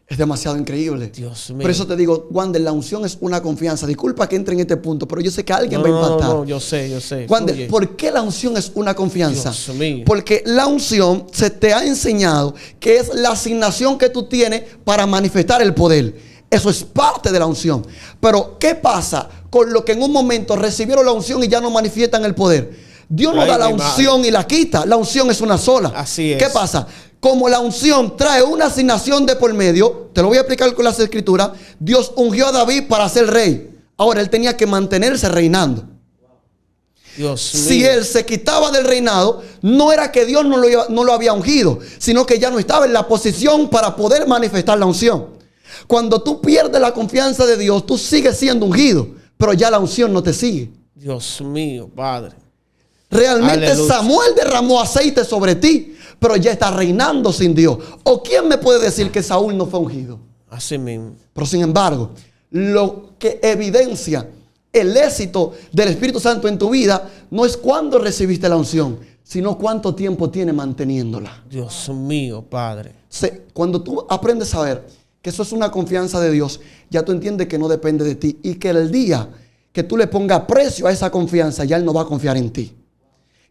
Es demasiado increíble. Dios mío. Por eso te digo, Wander, la unción es una confianza. Disculpa que entre en este punto, pero yo sé que alguien va a impactar. No, yo sé. Wander, ¿por qué la unción es una confianza? Dios mío. Porque la unción se te ha enseñado que es la asignación que tú tienes para manifestar el poder. Eso es parte de la unción. Pero, ¿qué pasa con los que en un momento recibieron la unción y ya no manifiestan el poder? Dios no da la unción y la quita. La unción es una sola. Así es. ¿Qué pasa? Como la unción trae una asignación de por medio, te lo voy a explicar con las escrituras. Dios ungió a David para ser rey. Ahora él tenía que mantenerse reinando. Dios mío. Si él se quitaba del reinado, no era que Dios no lo había ungido, sino que ya no estaba en la posición para poder manifestar la unción. Cuando tú pierdes la confianza de Dios, tú sigues siendo ungido, pero ya la unción no te sigue. Dios mío, Padre. Realmente Aleluya. Samuel derramó aceite sobre ti, pero ya está reinando sin Dios. ¿O quién me puede decir que Saúl no fue ungido? Así mismo. Pero sin embargo, lo que evidencia el éxito del Espíritu Santo en tu vida no es cuándo recibiste la unción, sino cuánto tiempo tiene manteniéndola. Dios mío, Padre. Cuando tú aprendes a ver que eso es una confianza de Dios, ya tú entiendes que no depende de ti y que el día que tú le pongas precio a esa confianza, ya Él no va a confiar en ti.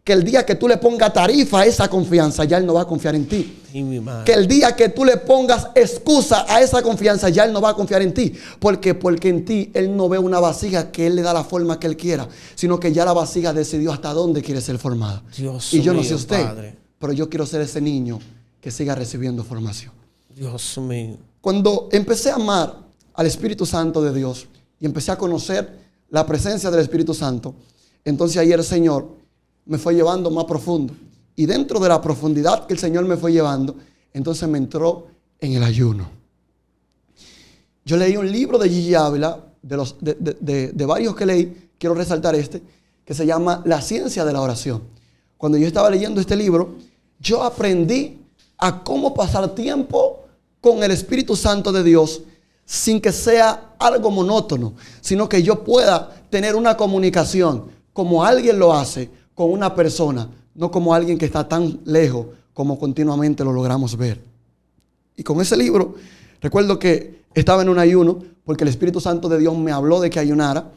Que el día que tú le pongas tarifa a esa confianza, ya Él no va a confiar en ti. Y mi madre. Que el día que tú le pongas excusa a esa confianza, ya Él no va a confiar en ti. ¿Por qué? Porque en ti Él no ve una vasija que Él le da la forma que Él quiera, sino que ya la vasija decidió hasta dónde quiere ser formada. Dios y yo no mío, sé usted, Padre. pero yo quiero ser ese niño que siga recibiendo formación. Dios mío. Cuando empecé a amar al Espíritu Santo de Dios y empecé a conocer la presencia del Espíritu Santo, entonces ahí el Señor me fue llevando más profundo. Y dentro de la profundidad que el Señor me fue llevando, entonces me entró en el ayuno. Yo leí un libro de Gigi Ávila, de varios que leí, quiero resaltar este, que se llama La ciencia de la oración. Cuando yo estaba leyendo este libro, yo aprendí a cómo pasar tiempo con el Espíritu Santo de Dios sin que sea algo monótono, sino que yo pueda tener una comunicación como alguien lo hace con una persona, no como alguien que está tan lejos como continuamente lo logramos ver. Y con ese libro, recuerdo que estaba en un ayuno porque el Espíritu Santo de Dios me habló de que ayunara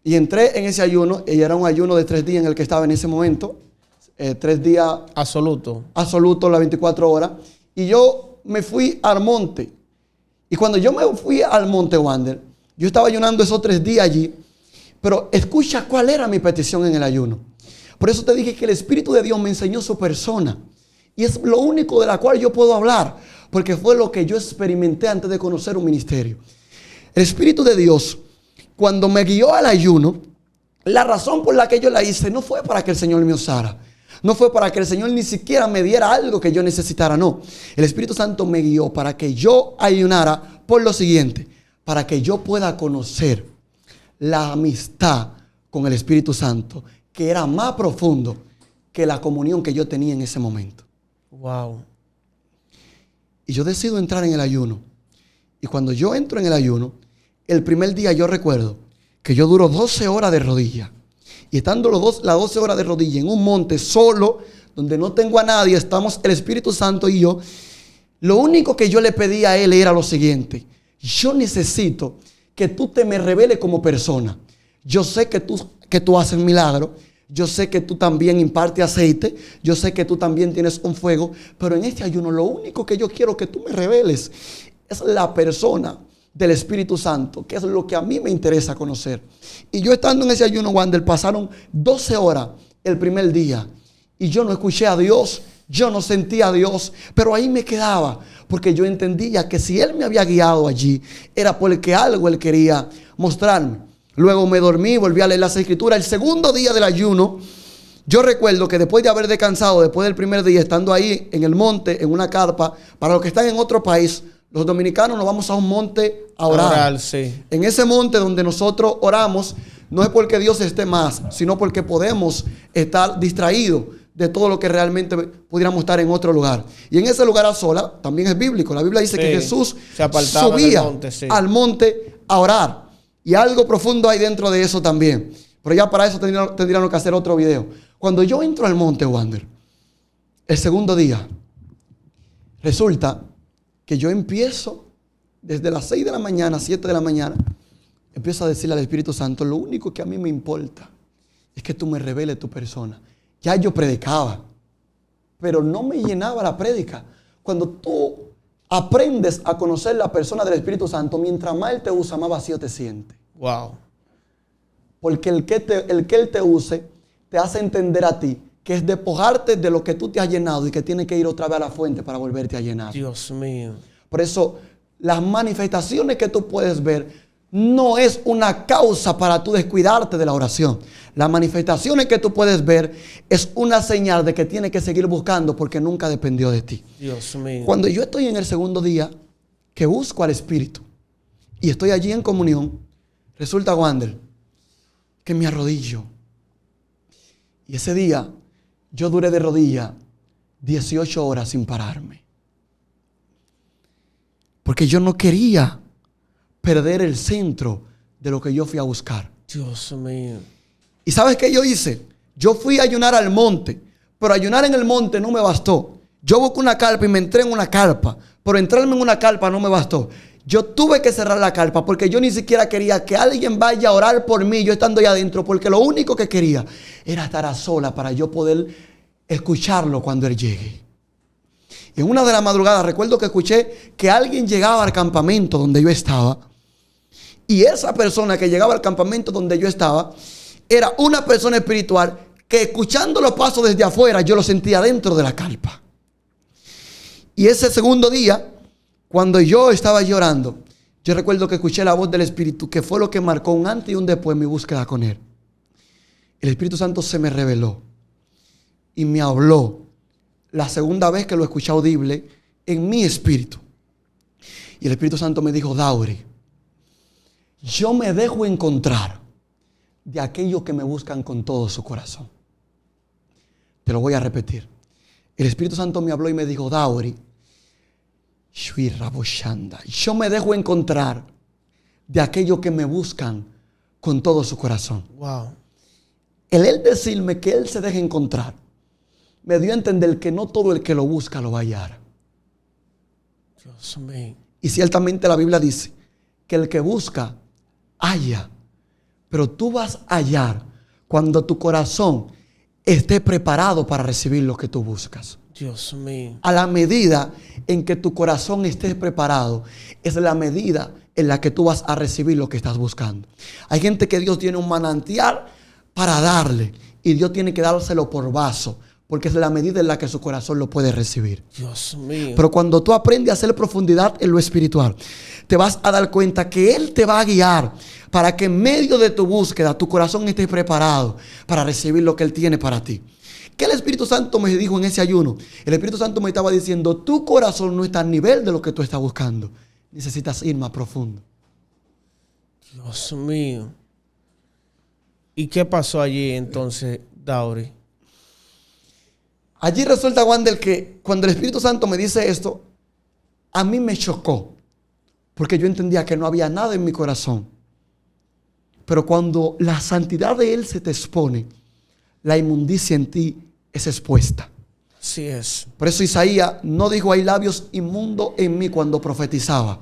y entré en ese ayuno y era un ayuno de 3 días en el que estaba en ese momento, 3 días absoluto, las 24 horas, y yo me fui al monte. Y cuando yo me fui al monte Wander, yo estaba ayunando esos 3 días allí, pero escucha cuál era mi petición en el ayuno. Por eso te dije que el Espíritu de Dios me enseñó su persona. Y es lo único de la cual yo puedo hablar, porque fue lo que yo experimenté antes de conocer un ministerio. El Espíritu de Dios, cuando me guió al ayuno, la razón por la que yo la hice no fue para que el Señor me usara. No fue para que el Señor ni siquiera me diera algo que yo necesitara, no. El Espíritu Santo me guió para que yo ayunara por lo siguiente, para que yo pueda conocer la amistad con el Espíritu Santo, que era más profundo que la comunión que yo tenía en ese momento. Wow. Y yo decido entrar en el ayuno. Y cuando yo entro en el ayuno, el primer día yo recuerdo que yo duro 12 horas de rodillas. Y estando las 12 horas de rodillas en un monte solo, donde no tengo a nadie, estamos el Espíritu Santo y yo, lo único que yo le pedí a Él era lo siguiente: yo necesito que tú te me reveles como persona. Yo sé que tú haces milagros. Yo sé que tú también impartes aceite. Yo sé que tú también tienes un fuego. Pero en este ayuno lo único que yo quiero que tú me reveles es la persona del Espíritu Santo, que es lo que a mí me interesa conocer. Y yo estando en ese ayuno, Wander, pasaron 12 horas el primer día. Y yo no escuché a Dios Yo no sentía a Dios, pero ahí me quedaba, porque yo entendía que si Él me había guiado allí, era porque algo Él quería mostrarme. Luego me dormí, volví a leer las Escrituras. El segundo día del ayuno, yo recuerdo que después de haber descansado, después del primer día, estando ahí en el monte, en una carpa, para los que están en otro país, los dominicanos nos vamos a un monte a orar. Sí. En ese monte donde nosotros oramos, no es porque Dios esté más, sino porque podemos estar distraídos de todo lo que realmente pudiéramos estar en otro lugar. Y en ese lugar a sola, también es bíblico. La Biblia dice que Jesús subía al monte a orar. Y algo profundo hay dentro de eso también. Pero ya para eso tendríamos que hacer otro video. Cuando yo entro al monte, Wander, el segundo día, resulta que yo empiezo desde las 6 de la mañana, 7 de la mañana, empiezo a decirle al Espíritu Santo, lo único que a mí me importa es que tú me reveles tu persona. Ya yo predicaba, pero no me llenaba la prédica. Cuando tú aprendes a conocer la persona del Espíritu Santo, mientras más Él te usa, más vacío te sientes. Wow. Porque el que Él te use, te hace entender a ti que es despojarte de lo que tú te has llenado y que tienes que ir otra vez a la fuente para volverte a llenar. Dios mío. Por eso, las manifestaciones que tú puedes ver no es una causa para tú descuidarte de la oración. Las manifestaciones que tú puedes ver es una señal de que tienes que seguir buscando porque nunca dependió de ti. Dios mío. Cuando yo estoy en el segundo día que busco al Espíritu y estoy allí en comunión, resulta, Wander, que me arrodillo. Y ese día yo duré de rodilla 18 horas sin pararme. Porque yo no quería perder el centro de lo que yo fui a buscar. Dios mío. ¿Y sabes qué yo hice? Yo fui a ayunar al monte, pero ayunar en el monte no me bastó. Yo busqué una carpa y me entré en una carpa, pero entrarme en una carpa no me bastó. Yo tuve que cerrar la carpa porque yo ni siquiera quería que alguien vaya a orar por mí, yo estando allá adentro, porque lo único que quería era estar a sola para yo poder escucharlo cuando Él llegue. En una de las madrugadas recuerdo que escuché que alguien llegaba al campamento donde yo estaba. Y esa persona que llegaba al campamento donde yo estaba era una persona espiritual que, escuchando los pasos desde afuera, yo lo sentía dentro de la carpa. Y ese segundo día, cuando yo estaba llorando, yo recuerdo que escuché la voz del Espíritu, que fue lo que marcó un antes y un después en mi búsqueda con Él. El Espíritu Santo se me reveló y me habló la segunda vez que lo escuché audible en mi espíritu. Y el Espíritu Santo me dijo, Dauri, yo me dejo encontrar de aquellos que me buscan con todo su corazón. Te lo voy a repetir. El Espíritu Santo me habló y me dijo, Dauri, yo me dejo encontrar de aquellos que me buscan con todo su corazón. Wow. Él decirme que Él se deja encontrar me dio a entender que no todo el que lo busca lo va a hallar. Dios mío. Y ciertamente la Biblia dice que el que busca, halla. Pero tú vas a hallar cuando tu corazón esté preparado para recibir lo que tú buscas. Dios mío. A la medida en que tu corazón esté preparado, es la medida en la que tú vas a recibir lo que estás buscando. Hay gente que Dios tiene un manantial para darle y Dios tiene que dárselo por vaso, porque es la medida en la que su corazón lo puede recibir. Dios mío. Pero cuando tú aprendes a hacer profundidad en lo espiritual, te vas a dar cuenta que Él te va a guiar para que en medio de tu búsqueda tu corazón esté preparado para recibir lo que Él tiene para ti. ¿Qué el Espíritu Santo me dijo en ese ayuno? El Espíritu Santo me estaba diciendo, tu corazón no está al nivel de lo que tú estás buscando. Necesitas ir más profundo. Dios mío. ¿Y qué pasó allí entonces, Dauri? Allí resulta, Wander, que cuando el Espíritu Santo me dice esto, a mí me chocó, porque yo entendía que no había nada en mi corazón. Pero cuando la santidad de Él se te expone, la inmundicia en ti es expuesta. Así es. Por eso Isaías no dijo hay labios inmundos en mí cuando profetizaba,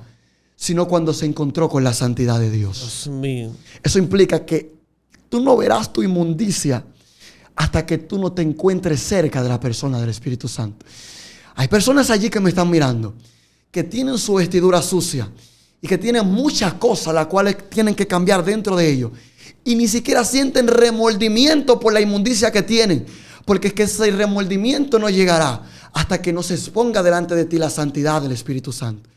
sino cuando se encontró con la santidad de Dios. Dios mío. Eso implica que tú no verás tu inmundicia hasta que tú no te encuentres cerca de la persona del Espíritu Santo. Hay personas allí que me están mirando, que tienen su vestidura sucia y que tienen muchas cosas las cuales tienen que cambiar dentro de ellos. Y ni siquiera sienten remordimiento por la inmundicia que tienen, porque es que ese remordimiento no llegará hasta que no se exponga delante de ti la santidad del Espíritu Santo.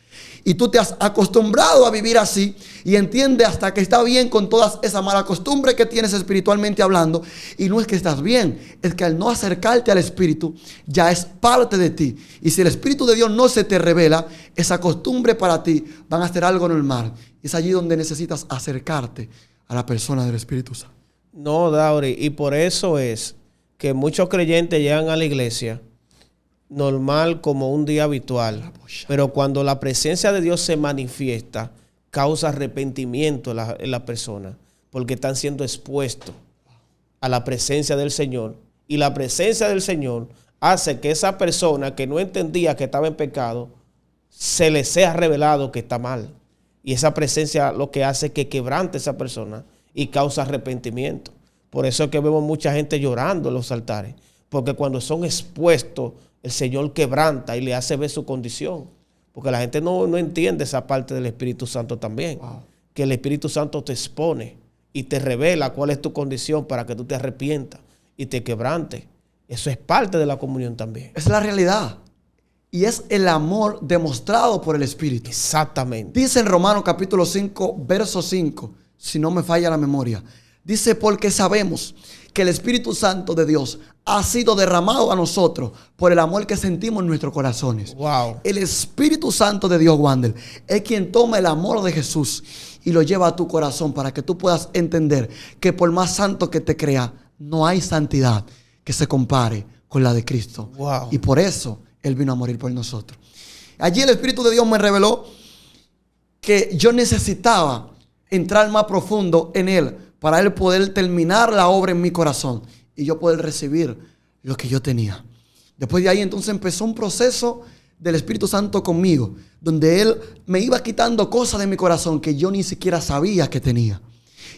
Y tú te has acostumbrado a vivir así y entiendes hasta que está bien con todas esa mala costumbre que tienes espiritualmente hablando. Y no es que estás bien, es que al no acercarte al Espíritu ya es parte de ti. Y si el Espíritu de Dios no se te revela, esa costumbre para ti van a ser algo normal. Y es allí donde necesitas acercarte a la persona del Espíritu Santo. No, Dauri, y por eso es que muchos creyentes llegan a la iglesia normal como un día habitual, pero cuando la presencia de Dios se manifiesta, causa arrepentimiento en la persona, porque están siendo expuestos a la presencia del Señor, y la presencia del Señor hace que esa persona que no entendía que estaba en pecado, se le sea revelado que está mal, y esa presencia lo que hace es que quebrante a esa persona y causa arrepentimiento. Por eso es que vemos mucha gente llorando en los altares, porque cuando son expuestos, el Señor quebranta y le hace ver su condición. Porque la gente no entiende esa parte del Espíritu Santo también. Wow. Que el Espíritu Santo te expone y te revela cuál es tu condición para que tú te arrepientas y te quebrantes. Eso es parte de la comunión también. Es la realidad. Y es el amor demostrado por el Espíritu. Exactamente. Dice en Romanos capítulo 5, verso 5, si no me falla la memoria. Dice, porque sabemos que el Espíritu Santo de Dios ha sido derramado a nosotros por el amor que sentimos en nuestros corazones. Wow. El Espíritu Santo de Dios, Wander, es quien toma el amor de Jesús y lo lleva a tu corazón para que tú puedas entender que por más santo que te crea, no hay santidad que se compare con la de Cristo. Wow. Y por eso Él vino a morir por nosotros. Allí el Espíritu de Dios me reveló que yo necesitaba entrar más profundo en Él para Él poder terminar la obra en mi corazón y yo poder recibir lo que yo tenía. Después de ahí entonces empezó un proceso del Espíritu Santo conmigo, donde Él me iba quitando cosas de mi corazón que yo ni siquiera sabía que tenía.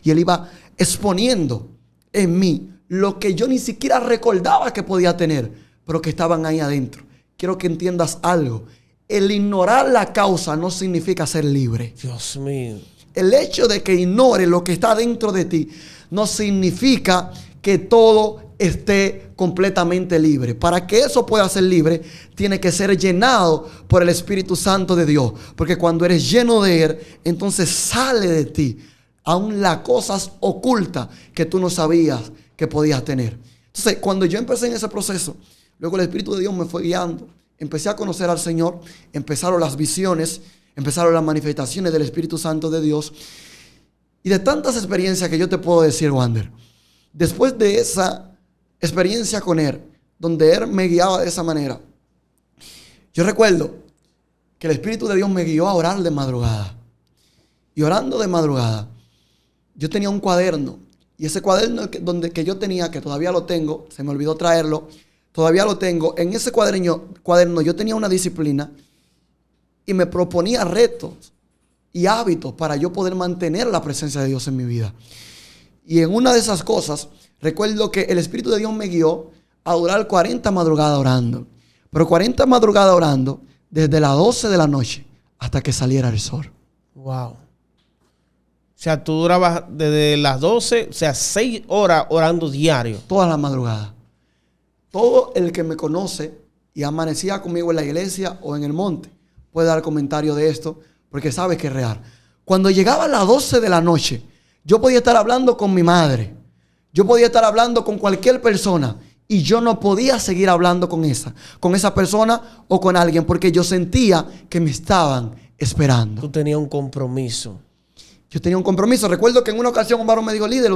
Y Él iba exponiendo en mí lo que yo ni siquiera recordaba que podía tener, pero que estaban ahí adentro. Quiero que entiendas algo. El ignorar la causa no significa ser libre. Dios mío. El hecho de que ignores lo que está dentro de ti no significa que todo esté completamente libre. Para que eso pueda ser libre, tiene que ser llenado por el Espíritu Santo de Dios. Porque cuando eres lleno de Él, entonces sale de ti aún las cosas ocultas que tú no sabías que podías tener. Entonces, cuando yo empecé en ese proceso, luego el Espíritu de Dios me fue guiando. Empecé a conocer al Señor, empezaron las visiones, empezaron las manifestaciones del Espíritu Santo de Dios. Y de tantas experiencias que yo te puedo decir, Wander, después de esa experiencia con Él, donde Él me guiaba de esa manera, yo recuerdo que el Espíritu de Dios me guió a orar de madrugada. Y orando de madrugada, yo tenía un cuaderno. Y ese cuaderno que yo tenía, que todavía lo tengo, se me olvidó traerlo, todavía lo tengo. En ese cuaderno yo tenía una disciplina y me proponía retos y hábitos para yo poder mantener la presencia de Dios en mi vida. Y en una de esas cosas, recuerdo que el Espíritu de Dios me guió a durar 40 madrugadas orando. Pero 40 madrugadas orando desde las 12 de la noche hasta que saliera el sol. Wow. O sea, tú durabas desde las 12, o sea, 6 horas orando diario. Todas las madrugadas. Todo el que me conoce y amanecía conmigo en la iglesia o en el monte puede dar comentario de esto porque sabe que es real. Cuando llegaba a las 12 de la noche, yo podía estar hablando con mi madre. Yo podía estar hablando con cualquier persona y yo no podía seguir hablando con esa persona o con alguien porque yo sentía que me estaban esperando. Tú tenías un compromiso. Yo tenía un compromiso. Recuerdo que en una ocasión un varón me dijo, líder,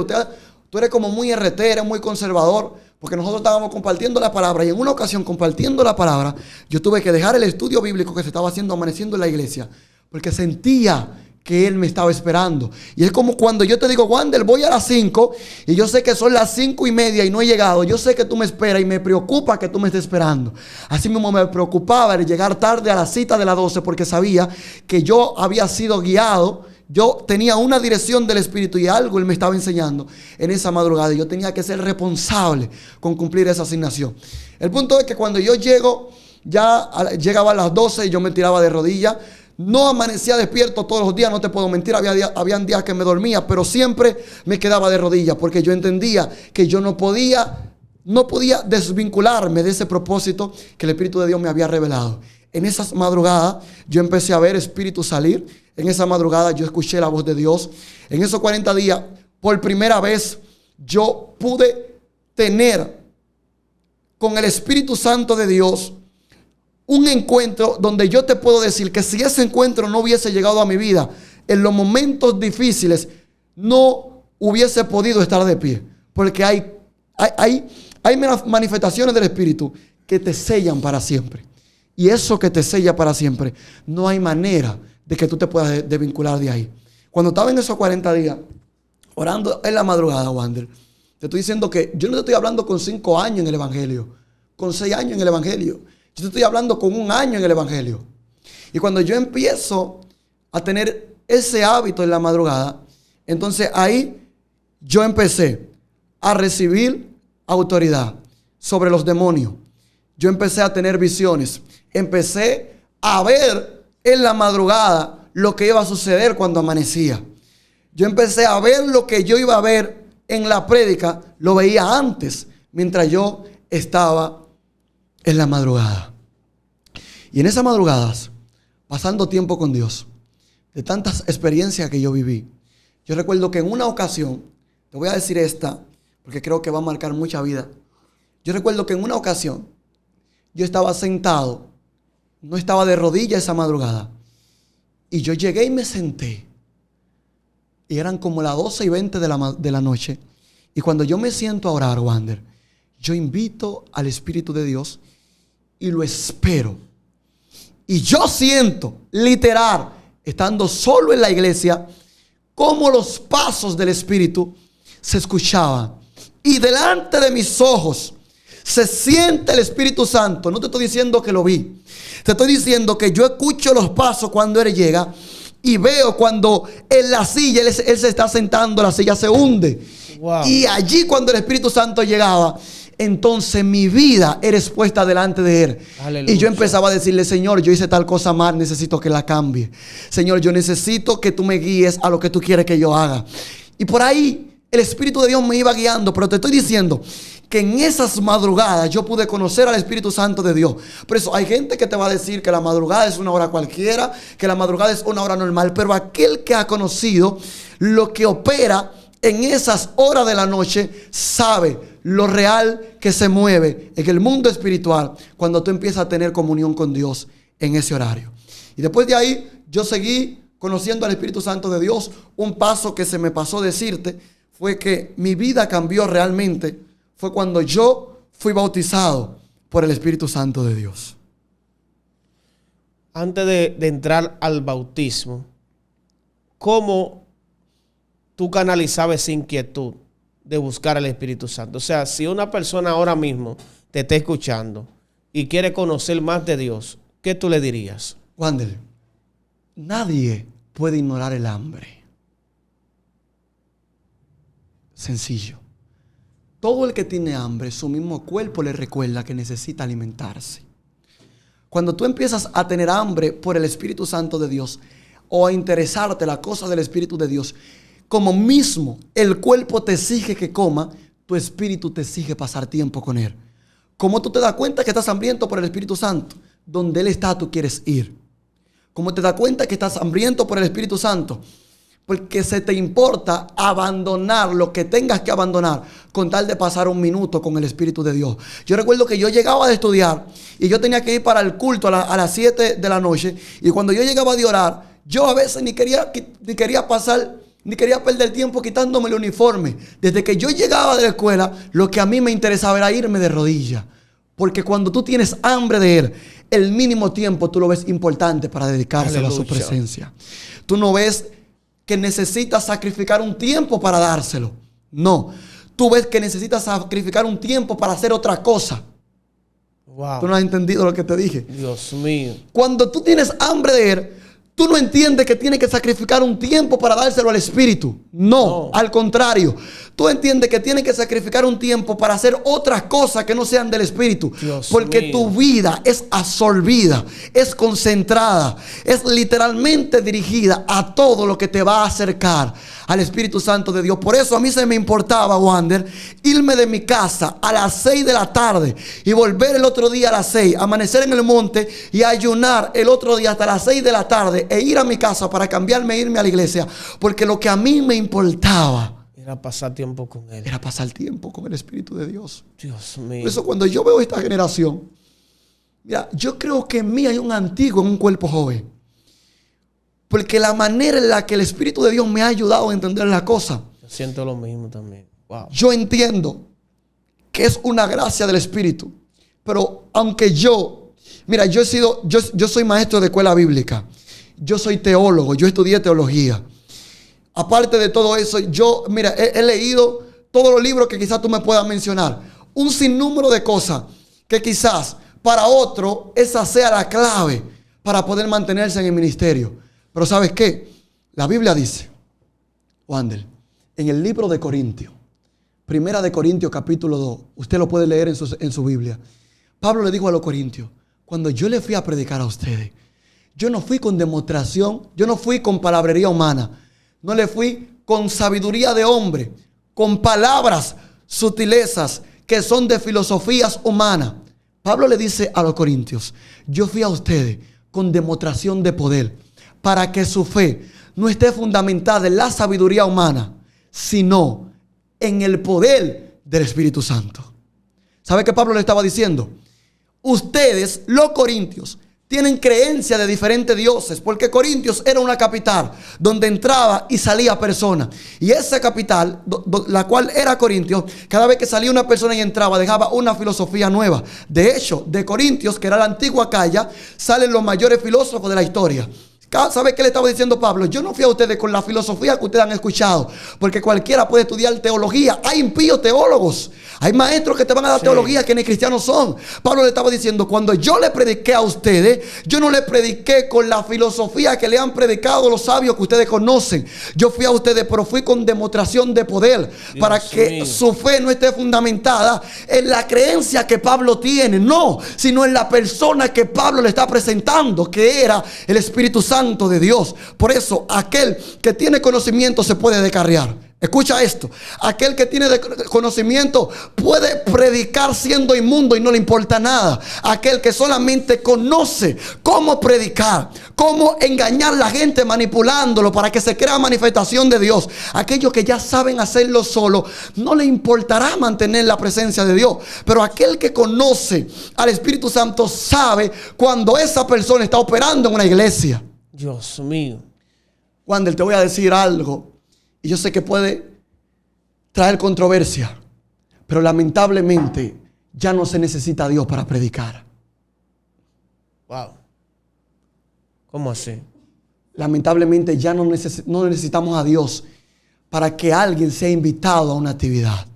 tú eres como muy RT, eres muy conservador, porque nosotros estábamos compartiendo la palabra y en una ocasión compartiendo la palabra, yo tuve que dejar el estudio bíblico que se estaba haciendo amaneciendo en la iglesia, porque sentía que Él me estaba esperando. Y es como cuando yo te digo, Wander, voy a las 5 y yo sé que son las 5:30 y no he llegado. Yo sé que tú me esperas y me preocupa que tú me estés esperando. Así mismo me preocupaba el llegar tarde a la cita de las 12 porque sabía que yo había sido guiado. Yo tenía una dirección del Espíritu y algo Él me estaba enseñando en esa madrugada. Y yo tenía que ser responsable con cumplir esa asignación. El punto es que cuando yo llegaba a las 12 y yo me tiraba de rodillas. No amanecía despierto todos los días, no te puedo mentir. Habían días que me dormía, pero siempre me quedaba de rodillas porque yo entendía que yo no podía no podía desvincularme de ese propósito que el Espíritu de Dios me había revelado. En esas madrugadas yo empecé a ver espíritus salir. En esa madrugada yo escuché la voz de Dios. En esos 40 días, por primera vez, yo pude tener con el Espíritu Santo de Dios un encuentro donde yo te puedo decir que si ese encuentro no hubiese llegado a mi vida, en los momentos difíciles no hubiese podido estar de pie. Porque hay manifestaciones del Espíritu que te sellan para siempre. Y eso que te sella para siempre, no hay manera de que tú te puedas desvincular de ahí. Cuando estaba en esos 40 días, orando en la madrugada, Wander, te estoy diciendo que yo no te estoy hablando con 5 años en el Evangelio, con 6 años en el Evangelio. Yo te estoy hablando con 1 año en el Evangelio. Y cuando yo empiezo a tener ese hábito en la madrugada, entonces ahí yo empecé a recibir autoridad sobre los demonios. Yo empecé a tener visiones. Empecé a ver en la madrugada lo que iba a suceder cuando amanecía. Yo empecé a ver lo que yo iba a ver en la prédica, lo veía antes, mientras yo estaba en la madrugada. Y en esas madrugadas, pasando tiempo con Dios, de tantas experiencias que yo viví, yo recuerdo que en una ocasión, te voy a decir esta, porque creo que va a marcar mucha vida. Yo recuerdo que en una ocasión, yo estaba sentado, no estaba de rodillas esa madrugada, y yo llegué y me senté. Y eran como las 12:20 de la noche. Y cuando yo me siento a orar, Wander, yo invito al Espíritu de Dios y lo espero. Y yo siento, literal, estando solo en la iglesia, cómo los pasos del Espíritu se escuchaban. Y delante de mis ojos se siente el Espíritu Santo. No te estoy diciendo que lo vi. Te estoy diciendo que yo escucho los pasos cuando Él llega. Y veo cuando en la silla, él se está sentando, la silla se hunde. Wow. Y allí cuando el Espíritu Santo llegaba, entonces mi vida era expuesta delante de Él. Aleluya. Y yo empezaba a decirle: Señor, yo hice tal cosa mal, necesito que la cambie. Señor, yo necesito que tú me guíes a lo que tú quieres que yo haga. Y por ahí el Espíritu de Dios me iba guiando. Pero te estoy diciendo que en esas madrugadas yo pude conocer al Espíritu Santo de Dios. Por eso hay gente que te va a decir que la madrugada es una hora cualquiera, que la madrugada es una hora normal. Pero aquel que ha conocido lo que opera en esas horas de la noche sabe lo real que se mueve en el mundo espiritual cuando tú empiezas a tener comunión con Dios en ese horario. Y después de ahí yo seguí conociendo al Espíritu Santo de Dios. Un paso que se me pasó decirte fue que mi vida cambió realmente. Fue cuando yo fui bautizado por el Espíritu Santo de Dios. Antes de entrar al bautismo, ¿cómo tú canalizabas esa inquietud de buscar al Espíritu Santo? O sea, si una persona ahora mismo te está escuchando y quiere conocer más de Dios, ¿qué tú le dirías? Wander, nadie puede ignorar el hambre. Sencillo. Todo el que tiene hambre, su mismo cuerpo le recuerda que necesita alimentarse. Cuando tú empiezas a tener hambre por el Espíritu Santo de Dios o a interesarte la cosa del Espíritu de Dios, como mismo el cuerpo te exige que coma, tu espíritu te exige pasar tiempo con Él. ¿Cómo tú te das cuenta que estás hambriento por el Espíritu Santo? Donde Él está, tú quieres ir. ¿Cómo te das cuenta que estás hambriento por el Espíritu Santo? Porque se te importa abandonar lo que tengas que abandonar con tal de pasar un minuto con el Espíritu de Dios. Yo recuerdo que yo llegaba de estudiar y yo tenía que ir para el culto a las 7 de la noche. Y cuando yo llegaba de orar, yo a veces ni quería perder tiempo quitándome el uniforme. Desde que yo llegaba de la escuela, lo que a mí me interesaba era irme de rodillas. Porque cuando tú tienes hambre de Él, el mínimo tiempo tú lo ves importante para dedicárselo a su presencia. Tú no ves que necesitas sacrificar un tiempo para dárselo. No. Tú ves que necesitas sacrificar un tiempo para hacer otra cosa. Wow. Tú no has entendido lo que te dije. Dios mío. Cuando tú tienes hambre de Él, Tú no entiendes que tienes que sacrificar un tiempo para dárselo al Espíritu. No, al contrario. Tú entiendes que tienes que sacrificar un tiempo para hacer otras cosas que no sean del Espíritu. Porque tu vida es absorbida, es concentrada, es literalmente dirigida a todo lo que te va a acercar al Espíritu Santo de Dios. Por eso a mí se me importaba, Wander, irme de mi casa a las 6 de la tarde y volver el otro día a las 6, amanecer en el monte y ayunar el otro día hasta las 6 de la tarde e ir a mi casa para cambiarme e irme a la iglesia. Porque lo que a mí me importaba era pasar tiempo con Él. Era pasar tiempo con el Espíritu de Dios. Dios mío. Por eso cuando yo veo esta generación, mira, yo creo que en mí hay un antiguo en un cuerpo joven. Porque la manera en la que el Espíritu de Dios me ha ayudado a entender la cosa. Yo siento lo mismo también. Wow. Yo entiendo que es una gracia del Espíritu. Pero aunque mira, yo soy maestro de escuela bíblica. Yo soy teólogo, yo estudié teología. Aparte de todo eso, mira, he leído todos los libros que quizás tú me puedas mencionar. Un sinnúmero de cosas que quizás para otro esa sea la clave para poder mantenerse en el ministerio. Pero ¿sabes qué? La Biblia dice, Wander, en el libro de Corintios, Primera de Corintios capítulo 2, usted lo puede leer en su Biblia. Pablo le dijo a los corintios, cuando yo le fui a predicar a ustedes, yo no fui con demostración, yo no fui con palabrería humana, no le fui con sabiduría de hombre, con palabras, sutilezas que son de filosofías humanas. Pablo le dice a los corintios, yo fui a ustedes con demostración de poder, para que su fe no esté fundamentada en la sabiduría humana, sino en el poder del Espíritu Santo. ¿Sabe qué Pablo le estaba diciendo? Ustedes, los corintios, tienen creencia de diferentes dioses, porque Corintios era una capital donde entraba y salía personas. Y esa capital, la cual era Corintios, cada vez que salía una persona y entraba, dejaba una filosofía nueva. De hecho, de Corintios, que era la antigua Acaya, salen los mayores filósofos de la historia. ¿Sabe qué le estaba diciendo Pablo? Yo no fui a ustedes con la filosofía que ustedes han escuchado, porque cualquiera puede estudiar teología. Hay impíos teólogos, hay maestros que te van a dar teología que ni cristianos son. Pablo le estaba diciendo, cuando yo le prediqué a ustedes, yo no le prediqué con la filosofía que le han predicado los sabios que ustedes conocen. Yo fui a ustedes, pero fui con demostración de poder, para que su fe no esté fundamentada en la creencia que Pablo tiene, no, sino en la persona que Pablo le está presentando, que era el Espíritu Santo de Dios. Por eso aquel que tiene conocimiento se puede descarriar. Escucha esto, aquel que tiene conocimiento puede predicar siendo inmundo y no le importa nada. Aquel que solamente conoce cómo predicar, cómo engañar a la gente manipulándolo para que se crea manifestación de Dios. Aquellos que ya saben hacerlo solo, no le importará mantener la presencia de Dios. Pero aquel que conoce al Espíritu Santo sabe cuando esa persona está operando en una iglesia. Dios mío. Wander, te voy a decir algo. Y yo sé que puede traer controversia, pero lamentablemente ya no se necesita a Dios para predicar. Wow. ¿Cómo así? Lamentablemente ya no necesitamos a Dios para que alguien sea invitado a una actividad.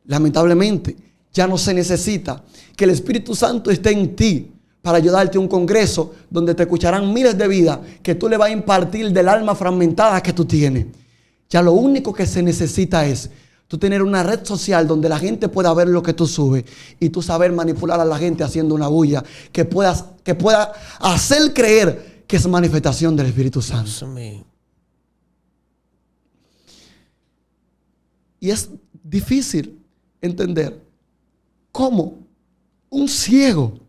Lamentablemente ya no se necesita que el Espíritu Santo esté en ti para ayudarte a un congreso donde te escucharán miles de vidas que tú le vas a impartir del alma fragmentada que tú tienes. Ya lo único que se necesita es tú tener una red social donde la gente pueda ver lo que tú subes y tú saber manipular a la gente haciendo una bulla que pueda hacer creer que es manifestación del Espíritu Santo. Y es difícil entender cómo un ciego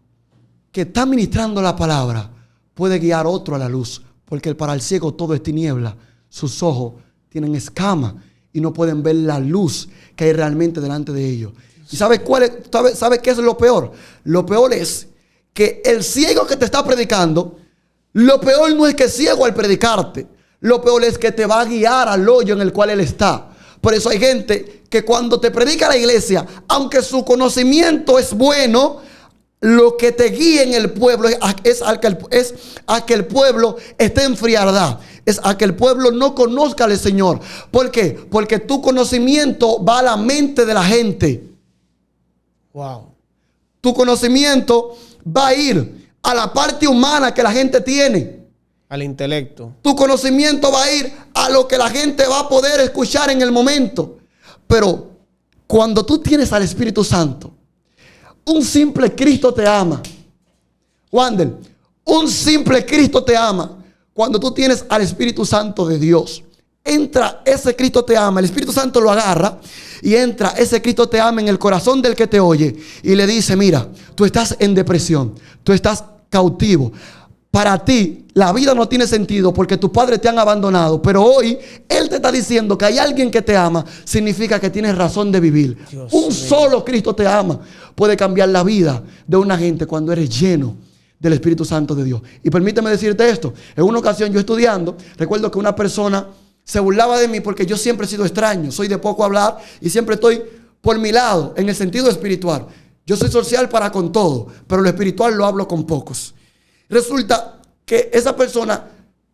que está ministrando la palabra puede guiar a otro a la luz, porque para el ciego todo es tiniebla, sus ojos tienen escamas y no pueden ver la luz que hay realmente delante de ellos. ¿Y sabes qué es lo peor? Lo peor es que el ciego que te está predicando, lo peor no es que es ciego al predicarte, lo peor es que te va a guiar al hoyo en el cual él está. Por eso hay gente que cuando te predica la iglesia, aunque su conocimiento es bueno, lo que te guía en el pueblo es a que el pueblo esté en frialdad. Es a que el pueblo no conozca al Señor. ¿Por qué? Porque tu conocimiento va a la mente de la gente. Wow. Tu conocimiento va a ir a la parte humana que la gente tiene. al intelecto. Tu conocimiento va a ir a lo que la gente va a poder escuchar en el momento. Pero cuando tú tienes al Espíritu Santo, un simple Cristo te ama. Wander, un simple Cristo te ama. Cuando tú tienes al Espíritu Santo de Dios, entra ese Cristo te ama, el Espíritu Santo lo agarra y entra ese Cristo te ama en el corazón del que te oye y le dice, mira, tú estás en depresión, tú estás cautivo. Para ti la vida no tiene sentido porque tus padres te han abandonado, pero hoy Él te está diciendo que hay alguien que te ama, significa que tienes razón de vivir. Un solo Cristo te ama puede cambiar la vida de una gente cuando eres lleno del Espíritu Santo de Dios. Y permíteme decirte esto, en una ocasión yo estudiando, recuerdo que una persona se burlaba de mí porque yo siempre he sido extraño, soy de poco hablar y siempre estoy por mi lado en el sentido espiritual. Yo soy social para con todo, pero lo espiritual lo hablo con pocos. Resulta que esa persona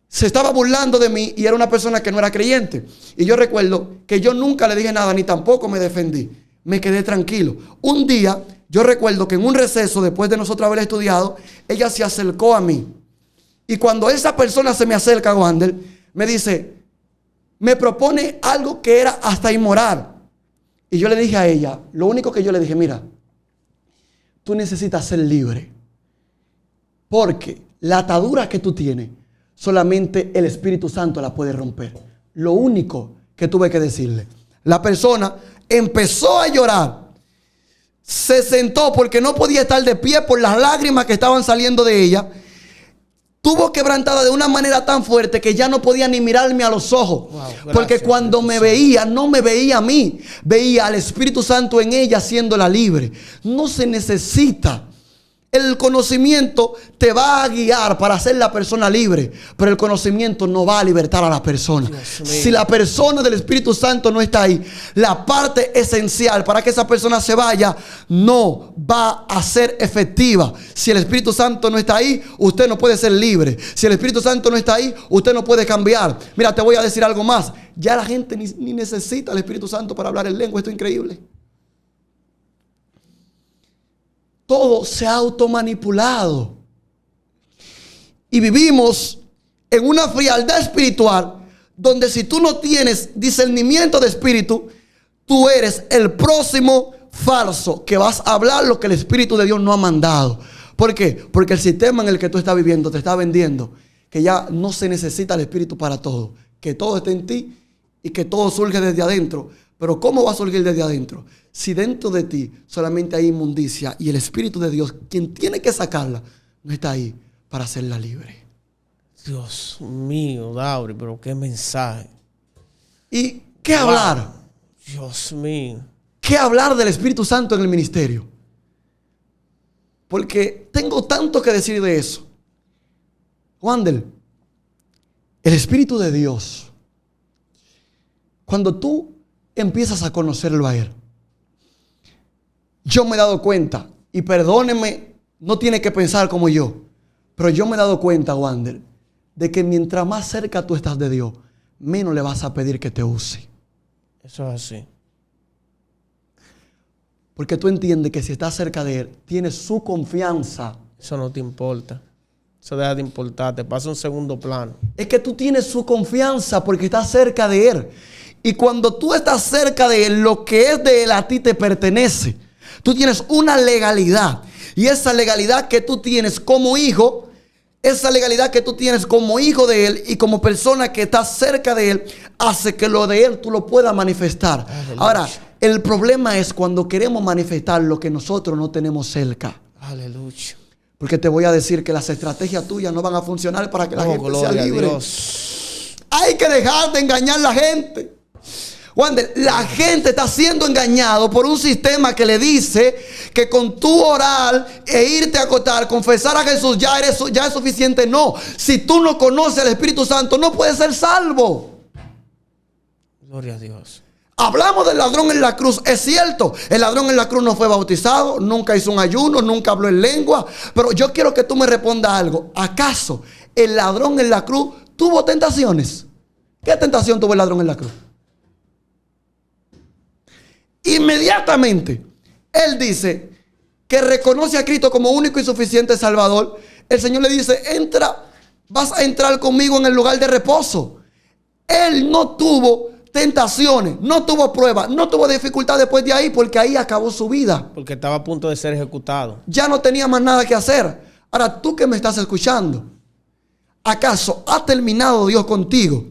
se estaba burlando de mí y era una persona que no era creyente. Y yo recuerdo que yo nunca le dije nada ni tampoco me defendí. Me quedé tranquilo. Un día yo recuerdo que en un receso, después de nosotros haber estudiado, ella se acercó a mí. Y cuando esa persona se me acerca, Wander, me dice, me propone algo que era hasta inmoral. Y yo le dije a ella, lo único que yo le dije, mira, tú necesitas ser libre. Porque la atadura que tú tienes, solamente el Espíritu Santo la puede romper. Lo único que tuve que decirle. La persona empezó a llorar. Se sentó porque no podía estar de pie por las lágrimas que estaban saliendo de ella. Tuvo quebrantada de una manera tan fuerte que ya no podía ni mirarme a los ojos. Wow, gracias, porque cuando me veía, no me veía a mí. Veía al Espíritu Santo en ella haciéndola libre. No se necesita. El conocimiento te va a guiar para hacer la persona libre, pero el conocimiento no va a libertar a la persona. Si la persona del Espíritu Santo no está ahí, la parte esencial para que esa persona se vaya no va a ser efectiva. Si el Espíritu Santo no está ahí, usted no puede ser libre. Si el Espíritu Santo no está ahí, usted no puede cambiar. Mira, te voy a decir algo más. Ya la gente ni necesita el Espíritu Santo para hablar en lengua. Esto es increíble. Todo se ha automanipulado. Y vivimos en una frialdad espiritual donde si tú no tienes discernimiento de espíritu, tú eres el próximo falso que vas a hablar lo que el Espíritu de Dios no ha mandado. ¿Por qué? Porque el sistema en el que tú estás viviendo te está vendiendo que ya no se necesita el Espíritu para todo, que todo está en ti y que todo surge desde adentro. Pero ¿cómo va a surgir desde adentro? Si dentro de ti solamente hay inmundicia y el Espíritu de Dios, quien tiene que sacarla, no está ahí para hacerla libre. Dios mío, Dauri, pero qué mensaje. ¿Y qué hablar? Dios mío. ¿Qué hablar del Espíritu Santo en el ministerio? Porque tengo tanto que decir de eso. Wander, el Espíritu de Dios, cuando tú empiezas a conocerlo a Él, yo me he dado cuenta, y perdóneme, no tiene que pensar como yo, pero yo me he dado cuenta, Wander, de que mientras más cerca tú estás de Dios, menos le vas a pedir que te use. Eso es así. Porque tú entiendes que si estás cerca de Él, tienes su confianza. Eso no te importa. Eso deja de importar, te pasa un segundo plano. Es que tú tienes su confianza porque estás cerca de Él. Y cuando tú estás cerca de Él, lo que es de Él a ti te pertenece. Tú tienes una legalidad. Y esa legalidad que tú tienes como hijo, esa legalidad que tú tienes como hijo de Él y como persona que está cerca de Él, hace que lo de Él tú lo puedas manifestar. Aleluya. Ahora, el problema es cuando queremos manifestar lo que nosotros no tenemos cerca. Aleluya. Porque te voy a decir que las estrategias tuyas no van a funcionar para que la gente sea libre. Hay que dejar de engañar a la gente. Wander, la gente está siendo engañado por un sistema que le dice que con tu orar e irte a acostar, confesar a Jesús, ya es suficiente. No, si tú no conoces al Espíritu Santo, no puedes ser salvo. Gloria a Dios. Hablamos del ladrón en la cruz. Es cierto, el ladrón en la cruz no fue bautizado, nunca hizo un ayuno, nunca habló en lengua. Pero yo quiero que tú me respondas algo. ¿Acaso el ladrón en la cruz tuvo tentaciones? ¿Qué tentación tuvo el ladrón en la cruz? Inmediatamente él dice que reconoce a Cristo como único y suficiente Salvador. El Señor le dice: entra vas a entrar conmigo en el lugar de reposo. Él no tuvo tentaciones, no tuvo pruebas, no tuvo dificultad después de ahí, porque ahí acabó su vida. Porque estaba a punto de ser ejecutado. Ya no tenía más nada que hacer. Ahora, tú que me estás escuchando, ¿acaso ha terminado Dios contigo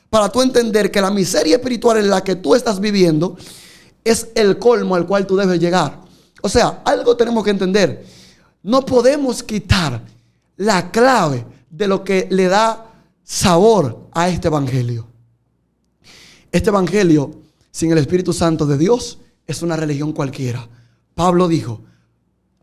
para tú entender que la miseria espiritual en la que tú estás viviendo es el colmo al cual tú debes llegar? O sea, algo tenemos que entender. No podemos quitar la clave de lo que le da sabor a este evangelio. Este evangelio, sin el Espíritu Santo de Dios, es una religión cualquiera. Pablo dijo,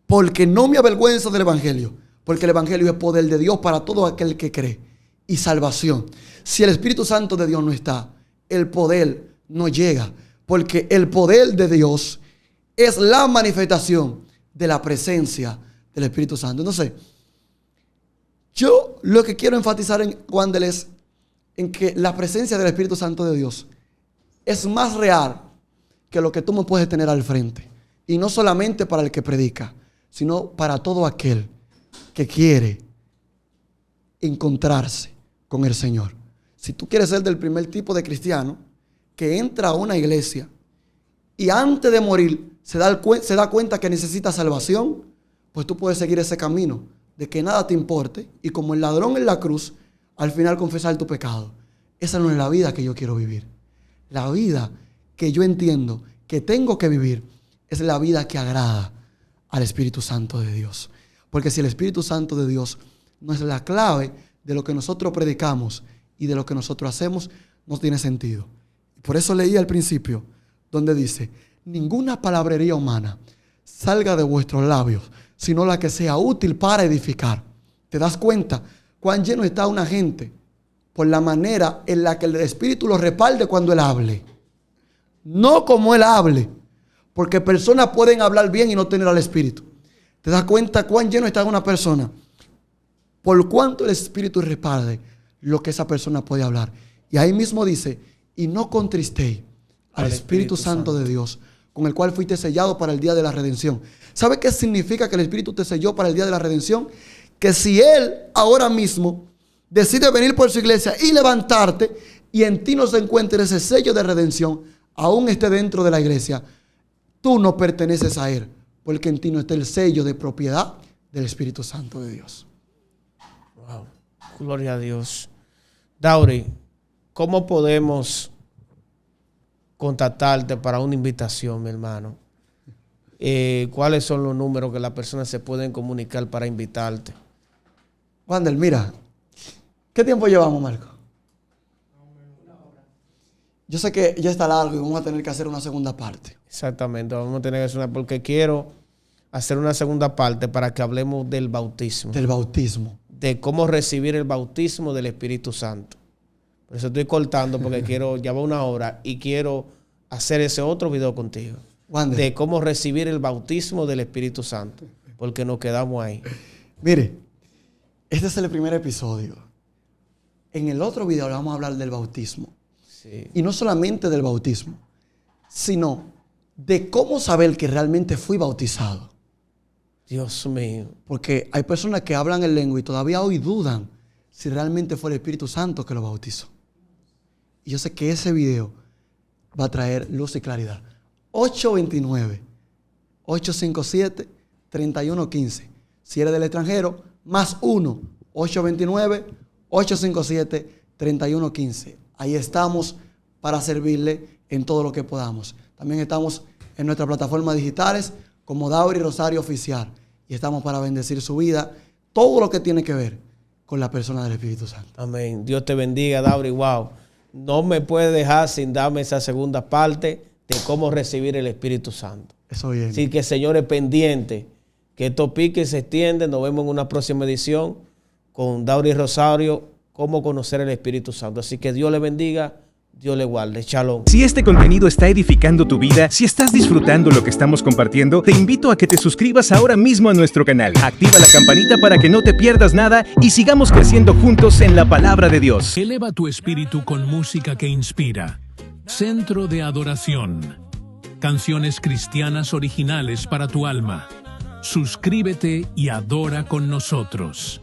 porque no me avergüenzo del evangelio, porque el evangelio es poder de Dios para todo aquel que cree y salvación. Si el Espíritu Santo de Dios no está, el poder no llega, porque el poder de Dios es la manifestación de la presencia del Espíritu Santo. Entonces, yo lo que quiero enfatizar en Wandel es en que la presencia del Espíritu Santo de Dios es más real que lo que tú me puedes tener al frente. Y no solamente para el que predica, sino para todo aquel que quiere encontrarse con el Señor. Si tú quieres ser del primer tipo de cristiano que entra a una iglesia y antes de morir se da cuenta que necesita salvación, pues tú puedes seguir ese camino de que nada te importe y como el ladrón en la cruz, al final confesar tu pecado. Esa no es la vida que yo quiero vivir. La vida que yo entiendo que tengo que vivir es la vida que agrada al Espíritu Santo de Dios. Porque si el Espíritu Santo de Dios no es la clave de lo que nosotros predicamos y de lo que nosotros hacemos, no tiene sentido. Por eso leí al principio donde dice, ninguna palabrería humana salga de vuestros labios, sino la que sea útil para edificar. ¿Te das cuenta cuán lleno está una gente por la manera en la que el Espíritu lo respalde cuando Él hable? No como Él hable, porque personas pueden hablar bien y no tener al Espíritu. ¿Te das cuenta cuán lleno está una persona? Por cuánto el Espíritu respalde lo que esa persona puede hablar. Y ahí mismo dice, y no contristéis al Espíritu Santo de Dios, con el cual fuiste sellado para el día de la redención. ¿Sabe qué significa que el Espíritu te selló para el día de la redención? Que si Él ahora mismo decide venir por su iglesia y levantarte, y en ti no se encuentre ese sello de redención, aún esté dentro de la iglesia, tú no perteneces a Él, porque en ti no está el sello de propiedad del Espíritu Santo de Dios. Wow, gloria a Dios. Dauri, ¿cómo podemos contactarte para una invitación, mi hermano? ¿Cuáles son los números que las personas se pueden comunicar para invitarte? Wandel, mira, ¿qué tiempo llevamos, Marco? Yo sé que ya está largo y vamos a tener que hacer una segunda parte. Exactamente, vamos a tener que hacer una, porque quiero hacer una segunda parte para que hablemos del bautismo. Del bautismo. De cómo recibir el bautismo del Espíritu Santo. Por eso estoy cortando, porque quiero, ya va una hora y quiero hacer ese otro video contigo. Wandel. De cómo recibir el bautismo del Espíritu Santo, porque nos quedamos ahí. Mire, este es el primer episodio. En el otro video le vamos a hablar del bautismo. Sí. Y no solamente del bautismo, sino de cómo saber que realmente fui bautizado. Dios mío. Porque hay personas que hablan en lengua y todavía hoy dudan si realmente fue el Espíritu Santo que lo bautizó. Y yo sé que ese video va a traer luz y claridad. 829-857-3115. Si eres del extranjero, más 1-829-857-3115. Ahí estamos para servirle en todo lo que podamos. También estamos en nuestras plataformas digitales como Dauri Rosario Oficial. Y estamos para bendecir su vida. Todo lo que tiene que ver con la persona del Espíritu Santo. Amén. Dios te bendiga, Dauri. Wow. No me puedes dejar sin darme esa segunda parte de cómo recibir el Espíritu Santo. Eso bien. Así que, señores, pendientes, que estos piques se extienden. Nos vemos en una próxima edición con Dauri Rosario, cómo conocer el Espíritu Santo. Así que Dios le bendiga, Dios le guarde. Shalom. Si este contenido está edificando tu vida, si estás disfrutando lo que estamos compartiendo, te invito a que te suscribas ahora mismo a nuestro canal. Activa la campanita para que no te pierdas nada y sigamos creciendo juntos en la palabra de Dios. Eleva tu espíritu con música que inspira. Centro de Adoración. Canciones cristianas originales para tu alma. Suscríbete y adora con nosotros.